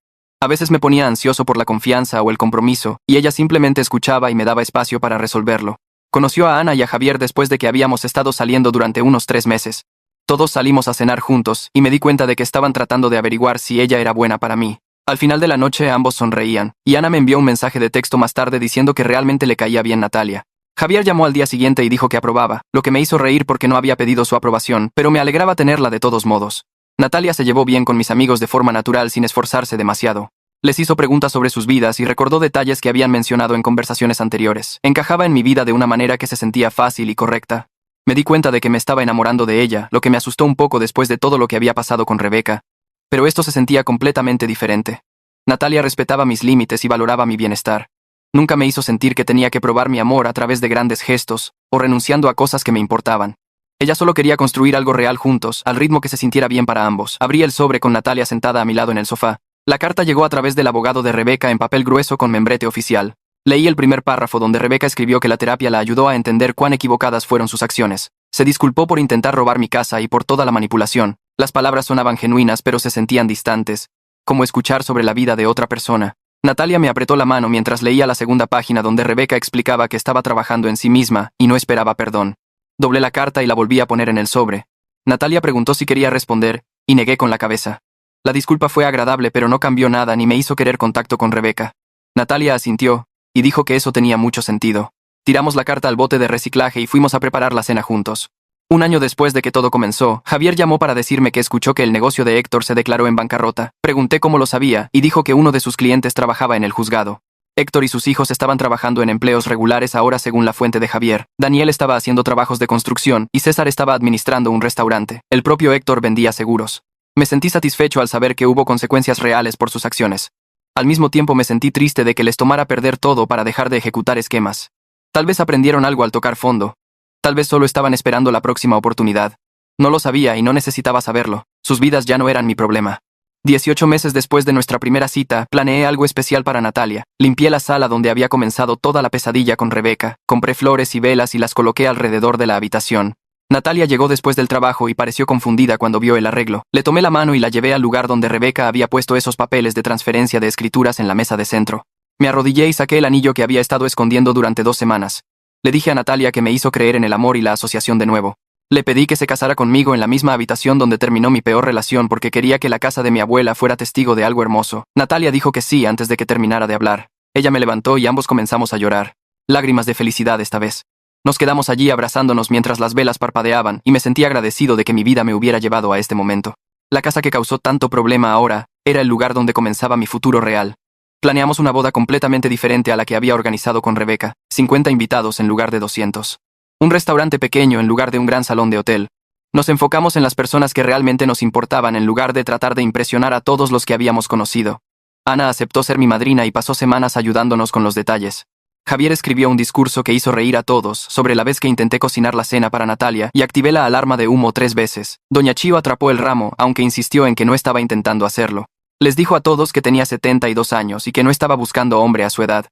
A veces me ponía ansioso por la confianza o el compromiso, y ella simplemente escuchaba y me daba espacio para resolverlo. Conoció a Ana y a Javier después de que habíamos estado saliendo durante unos 3 meses. Todos salimos a cenar juntos, y me di cuenta de que estaban tratando de averiguar si ella era buena para mí. Al final de la noche ambos sonreían, y Ana me envió un mensaje de texto más tarde diciendo que realmente le caía bien Natalia. Javier llamó al día siguiente y dijo que aprobaba, lo que me hizo reír porque no había pedido su aprobación, pero me alegraba tenerla de todos modos. Natalia se llevó bien con mis amigos de forma natural sin esforzarse demasiado. Les hizo preguntas sobre sus vidas y recordó detalles que habían mencionado en conversaciones anteriores. Encajaba en mi vida de una manera que se sentía fácil y correcta. Me di cuenta de que me estaba enamorando de ella, lo que me asustó un poco después de todo lo que había pasado con Rebeca. Pero esto se sentía completamente diferente. Natalia respetaba mis límites y valoraba mi bienestar. Nunca me hizo sentir que tenía que probar mi amor a través de grandes gestos, o renunciando a cosas que me importaban. Ella solo quería construir algo real juntos, al ritmo que se sintiera bien para ambos. Abrí el sobre con Natalia sentada a mi lado en el sofá. La carta llegó a través del abogado de Rebeca en papel grueso con membrete oficial. Leí el primer párrafo donde Rebeca escribió que la terapia la ayudó a entender cuán equivocadas fueron sus acciones. Se disculpó por intentar robar mi casa y por toda la manipulación. Las palabras sonaban genuinas pero se sentían distantes, como escuchar sobre la vida de otra persona. Natalia me apretó la mano mientras leía la segunda página donde Rebeca explicaba que estaba trabajando en sí misma y no esperaba perdón. Doblé la carta y la volví a poner en el sobre. Natalia preguntó si quería responder, y negué con la cabeza. La disculpa fue agradable pero no cambió nada ni me hizo querer contacto con Rebeca. Natalia asintió, y dijo que eso tenía mucho sentido. Tiramos la carta al bote de reciclaje y fuimos a preparar la cena juntos. Un año después de que todo comenzó, Javier llamó para decirme que escuchó que el negocio de Héctor se declaró en bancarrota. Pregunté cómo lo sabía, y dijo que uno de sus clientes trabajaba en el juzgado. Héctor y sus hijos estaban trabajando en empleos regulares ahora según la fuente de Javier. Daniel estaba haciendo trabajos de construcción, y César estaba administrando un restaurante. El propio Héctor vendía seguros. Me sentí satisfecho al saber que hubo consecuencias reales por sus acciones. Al mismo tiempo me sentí triste de que les tomara perder todo para dejar de ejecutar esquemas. Tal vez aprendieron algo al tocar fondo. Tal vez solo estaban esperando la próxima oportunidad. No lo sabía y no necesitaba saberlo. Sus vidas ya no eran mi problema. 18 meses después de nuestra primera cita, planeé algo especial para Natalia. Limpié la sala donde había comenzado toda la pesadilla con Rebeca, compré flores y velas y las coloqué alrededor de la habitación. Natalia llegó después del trabajo y pareció confundida cuando vio el arreglo. Le tomé la mano y la llevé al lugar donde Rebeca había puesto esos papeles de transferencia de escrituras en la mesa de centro. Me arrodillé y saqué el anillo que había estado escondiendo durante 2 semanas. Le dije a Natalia que me hizo creer en el amor y la asociación de nuevo. Le pedí que se casara conmigo en la misma habitación donde terminó mi peor relación porque quería que la casa de mi abuela fuera testigo de algo hermoso. Natalia dijo que sí antes de que terminara de hablar. Ella me levantó y ambos comenzamos a llorar. Lágrimas de felicidad esta vez. Nos quedamos allí abrazándonos mientras las velas parpadeaban y me sentí agradecido de que mi vida me hubiera llevado a este momento. La casa que causó tanto problema ahora era el lugar donde comenzaba mi futuro real. Planeamos una boda completamente diferente a la que había organizado con Rebeca, 50 invitados en lugar de 200. Un restaurante pequeño en lugar de un gran salón de hotel. Nos enfocamos en las personas que realmente nos importaban en lugar de tratar de impresionar a todos los que habíamos conocido. Ana aceptó ser mi madrina y pasó semanas ayudándonos con los detalles. Javier escribió un discurso que hizo reír a todos sobre la vez que intenté cocinar la cena para Natalia y activé la alarma de humo 3 veces. Doña Chío atrapó el ramo, aunque insistió en que no estaba intentando hacerlo. Les dijo a todos que tenía 72 años y que no estaba buscando hombre a su edad.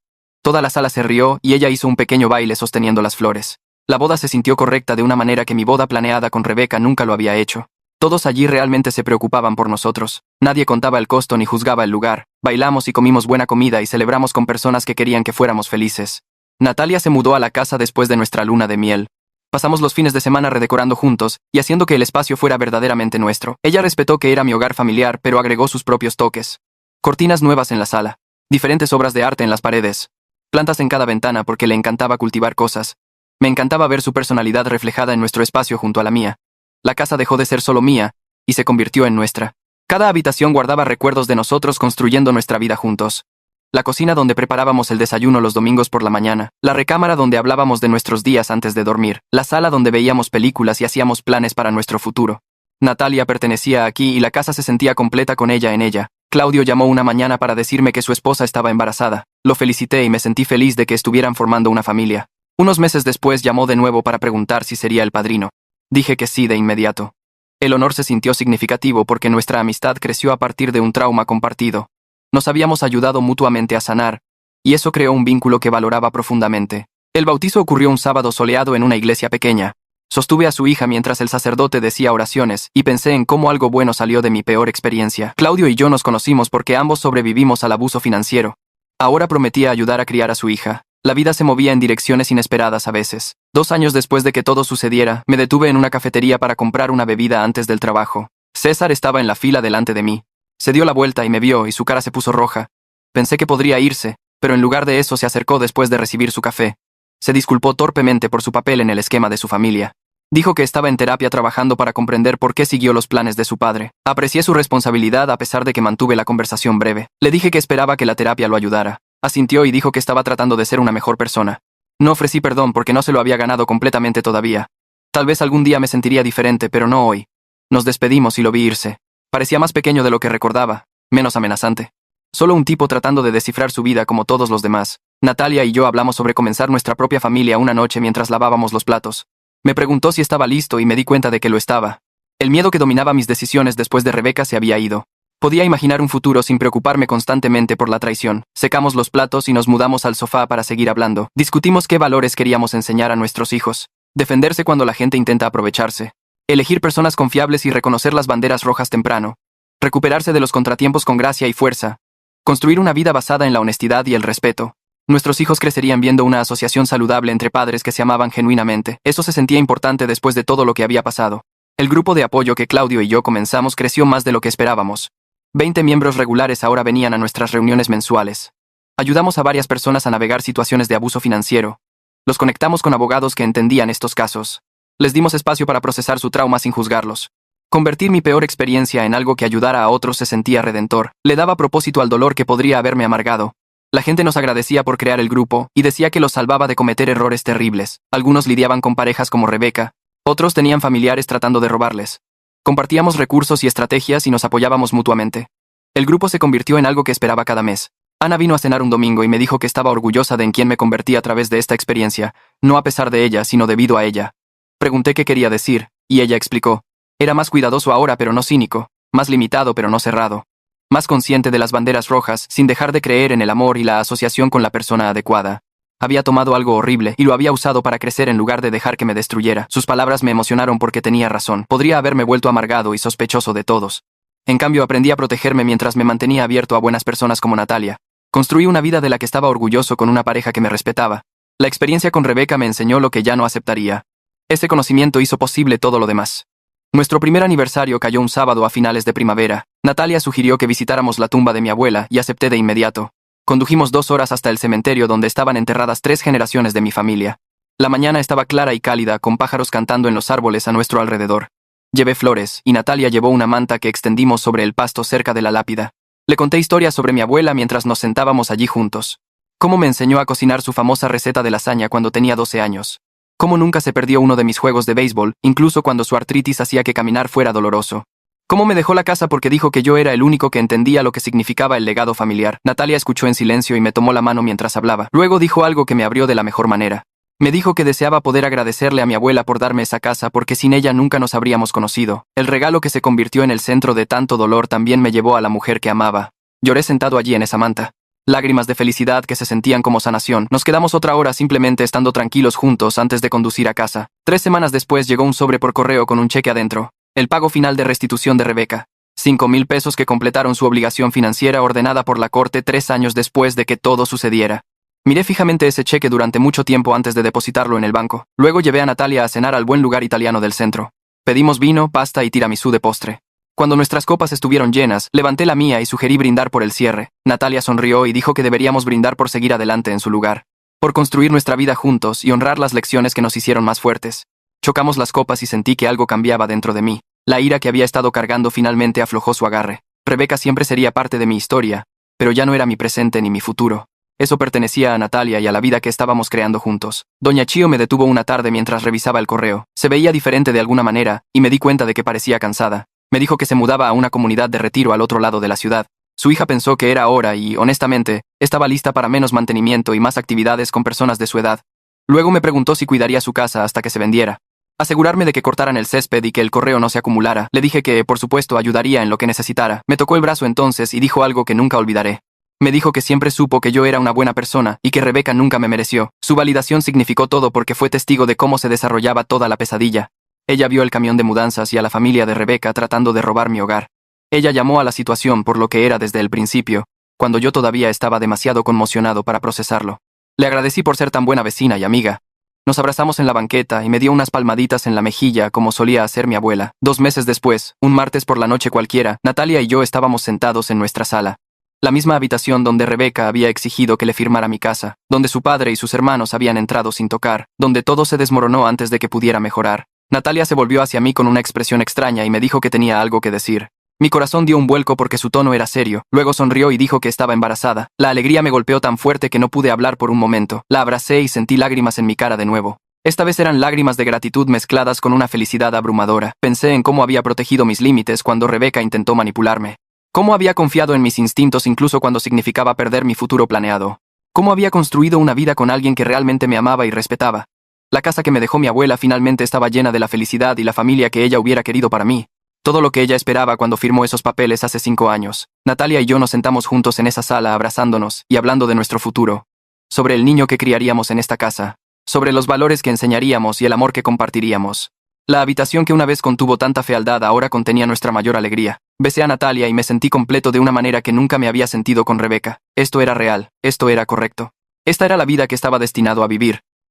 Toda la sala se rió y ella hizo un pequeño baile sosteniendo las flores. La boda se sintió correcta de una manera que mi boda planeada con Rebeca nunca lo había hecho. Todos allí realmente se preocupaban por nosotros. Nadie contaba el costo ni juzgaba el lugar. Bailamos y comimos buena comida y celebramos con personas que querían que fuéramos felices. Natalia se mudó a la casa después de nuestra luna de miel. Pasamos los fines de semana redecorando juntos y haciendo que el espacio fuera verdaderamente nuestro. Ella respetó que era mi hogar familiar, pero agregó sus propios toques. Cortinas nuevas en la sala. Diferentes obras de arte en las paredes. Plantas en cada ventana porque le encantaba cultivar cosas. Me encantaba ver su personalidad reflejada en nuestro espacio junto a la mía. La casa dejó de ser solo mía y se convirtió en nuestra. Cada habitación guardaba recuerdos de nosotros construyendo nuestra vida juntos. La cocina donde preparábamos el desayuno los domingos por la mañana, la recámara donde hablábamos de nuestros días antes de dormir, la sala donde veíamos películas y hacíamos planes para nuestro futuro. Natalia pertenecía aquí y la casa se sentía completa con ella en ella. Claudio llamó una mañana para decirme que su esposa estaba embarazada. Lo felicité y me sentí feliz de que estuvieran formando una familia. Unos meses después llamó de nuevo para preguntar si sería el padrino. Dije que sí de inmediato. El honor se sintió significativo porque nuestra amistad creció a partir de un trauma compartido. Nos habíamos ayudado mutuamente a sanar, y eso creó un vínculo que valoraba profundamente. El bautizo ocurrió un sábado soleado en una iglesia pequeña. Sostuve a su hija mientras el sacerdote decía oraciones, y pensé en cómo algo bueno salió de mi peor experiencia. Claudio y yo nos conocimos porque ambos sobrevivimos al abuso financiero. Ahora prometía ayudar a criar a su hija. La vida se movía en direcciones inesperadas a veces. 2 años después de que todo sucediera, me detuve en una cafetería para comprar una bebida antes del trabajo. César estaba en la fila delante de mí. Se dio la vuelta y me vio y su cara se puso roja. Pensé que podría irse, pero en lugar de eso se acercó después de recibir su café. Se disculpó torpemente por su papel en el esquema de su familia. Dijo que estaba en terapia trabajando para comprender por qué siguió los planes de su padre. Aprecié su responsabilidad a pesar de que mantuve la conversación breve. Le dije que esperaba que la terapia lo ayudara. Asintió y dijo que estaba tratando de ser una mejor persona. No ofrecí perdón porque no se lo había ganado completamente todavía. Tal vez algún día me sentiría diferente, pero no hoy. Nos despedimos y lo vi irse. Parecía más pequeño de lo que recordaba, menos amenazante. Solo un tipo tratando de descifrar su vida como todos los demás. Natalia y yo hablamos sobre comenzar nuestra propia familia una noche mientras lavábamos los platos. Me preguntó si estaba listo y me di cuenta de que lo estaba. El miedo que dominaba mis decisiones después de Rebeca se había ido. Podía imaginar un futuro sin preocuparme constantemente por la traición. Secamos los platos y nos mudamos al sofá para seguir hablando. Discutimos qué valores queríamos enseñar a nuestros hijos. Defenderse cuando la gente intenta aprovecharse. Elegir personas confiables y reconocer las banderas rojas temprano. Recuperarse de los contratiempos con gracia y fuerza. Construir una vida basada en la honestidad y el respeto. Nuestros hijos crecerían viendo una asociación saludable entre padres que se amaban genuinamente. Eso se sentía importante después de todo lo que había pasado. El grupo de apoyo que Claudio y yo comenzamos creció más de lo que esperábamos. 20 miembros regulares ahora venían a nuestras reuniones mensuales. Ayudamos a varias personas a navegar situaciones de abuso financiero. Los conectamos con abogados que entendían estos casos. Les dimos espacio para procesar su trauma sin juzgarlos. Convertir mi peor experiencia en algo que ayudara a otros se sentía redentor. Le daba propósito al dolor que podría haberme amargado. La gente nos agradecía por crear el grupo y decía que los salvaba de cometer errores terribles. Algunos lidiaban con parejas como Rebeca. Otros tenían familiares tratando de robarles. Compartíamos recursos y estrategias y nos apoyábamos mutuamente. El grupo se convirtió en algo que esperaba cada mes. Ana vino a cenar un domingo y me dijo que estaba orgullosa de en quién me convertí a través de esta experiencia, no a pesar de ella, sino debido a ella. Pregunté qué quería decir, y ella explicó. Era más cuidadoso ahora pero no cínico, más limitado pero no cerrado. Más consciente de las banderas rojas, sin dejar de creer en el amor y la asociación con la persona adecuada. Había tomado algo horrible y lo había usado para crecer en lugar de dejar que me destruyera. Sus palabras me emocionaron porque tenía razón. Podría haberme vuelto amargado y sospechoso de todos. En cambio, aprendí a protegerme mientras me mantenía abierto a buenas personas como Natalia. Construí una vida de la que estaba orgulloso con una pareja que me respetaba. La experiencia con Rebeca me enseñó lo que ya no aceptaría. Ese conocimiento hizo posible todo lo demás. Nuestro primer aniversario cayó un sábado a finales de primavera. Natalia sugirió que visitáramos la tumba de mi abuela y acepté de inmediato. Condujimos 2 horas hasta el cementerio donde estaban enterradas 3 generaciones de mi familia. La mañana estaba clara y cálida, con pájaros cantando en los árboles a nuestro alrededor. Llevé flores, y Natalia llevó una manta que extendimos sobre el pasto cerca de la lápida. Le conté historias sobre mi abuela mientras nos sentábamos allí juntos. Cómo me enseñó a cocinar su famosa receta de lasaña cuando tenía 12 años. Cómo nunca se perdió uno de mis juegos de béisbol, incluso cuando su artritis hacía que caminar fuera doloroso. ¿Cómo me dejó la casa porque dijo que yo era el único que entendía lo que significaba el legado familiar? Natalia escuchó en silencio y me tomó la mano mientras hablaba. Luego dijo algo que me abrió de la mejor manera. Me dijo que deseaba poder agradecerle a mi abuela por darme esa casa porque sin ella nunca nos habríamos conocido. El regalo que se convirtió en el centro de tanto dolor también me llevó a la mujer que amaba. Lloré sentado allí en esa manta. Lágrimas de felicidad que se sentían como sanación. Nos quedamos otra hora simplemente estando tranquilos juntos antes de conducir a casa. 3 semanas después llegó un sobre por correo con un cheque adentro. El pago final de restitución de Rebeca. 5,000 pesos que completaron su obligación financiera ordenada por la corte 3 años después de que todo sucediera. Miré fijamente ese cheque durante mucho tiempo antes de depositarlo en el banco. Luego llevé a Natalia a cenar al buen lugar italiano del centro. Pedimos vino, pasta y tiramisú de postre. Cuando nuestras copas estuvieron llenas, levanté la mía y sugerí brindar por el cierre. Natalia sonrió y dijo que deberíamos brindar por seguir adelante en su lugar. Por construir nuestra vida juntos y honrar las lecciones que nos hicieron más fuertes. Chocamos las copas y sentí que algo cambiaba dentro de mí. La ira que había estado cargando finalmente aflojó su agarre. Rebeca siempre sería parte de mi historia, pero ya no era mi presente ni mi futuro. Eso pertenecía a Natalia y a la vida que estábamos creando juntos. Doña Chio me detuvo una tarde mientras revisaba el correo. Se veía diferente de alguna manera, y me di cuenta de que parecía cansada. Me dijo que se mudaba a una comunidad de retiro al otro lado de la ciudad. Su hija pensó que era hora y, honestamente, estaba lista para menos mantenimiento y más actividades con personas de su edad. Luego me preguntó si cuidaría su casa hasta que se vendiera. Asegurarme de que cortaran el césped y que el correo no se acumulara. Le dije que, por supuesto, ayudaría en lo que necesitara. Me tocó el brazo entonces y dijo algo que nunca olvidaré. Me dijo que siempre supo que yo era una buena persona y que Rebeca nunca me mereció. Su validación significó todo porque fue testigo de cómo se desarrollaba toda la pesadilla. Ella vio el camión de mudanzas y a la familia de Rebeca tratando de robar mi hogar. Ella llamó a la situación por lo que era desde el principio, cuando yo todavía estaba demasiado conmocionado para procesarlo. Le agradecí por ser tan buena vecina y amiga. Nos abrazamos en la banqueta y me dio unas palmaditas en la mejilla como solía hacer mi abuela. 2 meses después, un martes por la noche cualquiera, Natalia y yo estábamos sentados en nuestra sala. La misma habitación donde Rebeca había exigido que le firmara mi casa, donde su padre y sus hermanos habían entrado sin tocar, donde todo se desmoronó antes de que pudiera mejorar. Natalia se volvió hacia mí con una expresión extraña y me dijo que tenía algo que decir. Mi corazón dio un vuelco porque su tono era serio. Luego sonrió y dijo que estaba embarazada. La alegría me golpeó tan fuerte que no pude hablar por un momento. La abracé y sentí lágrimas en mi cara de nuevo. Esta vez eran lágrimas de gratitud mezcladas con una felicidad abrumadora. Pensé en cómo había protegido mis límites cuando Rebeca intentó manipularme. Cómo había confiado en mis instintos incluso cuando significaba perder mi futuro planeado. Cómo había construido una vida con alguien que realmente me amaba y respetaba. La casa que me dejó mi abuela finalmente estaba llena de la felicidad y la familia que ella hubiera querido para mí. Todo lo que ella esperaba cuando firmó esos papeles hace 5 años. Natalia y yo nos sentamos juntos en esa sala abrazándonos y hablando de nuestro futuro. Sobre el niño que criaríamos en esta casa. Sobre los valores que enseñaríamos y el amor que compartiríamos. La habitación que una vez contuvo tanta fealdad ahora contenía nuestra mayor alegría. Besé a Natalia y me sentí completo de una manera que nunca me había sentido con Rebeca. Esto era real, esto era correcto. Esta era la vida que estaba destinado a vivir.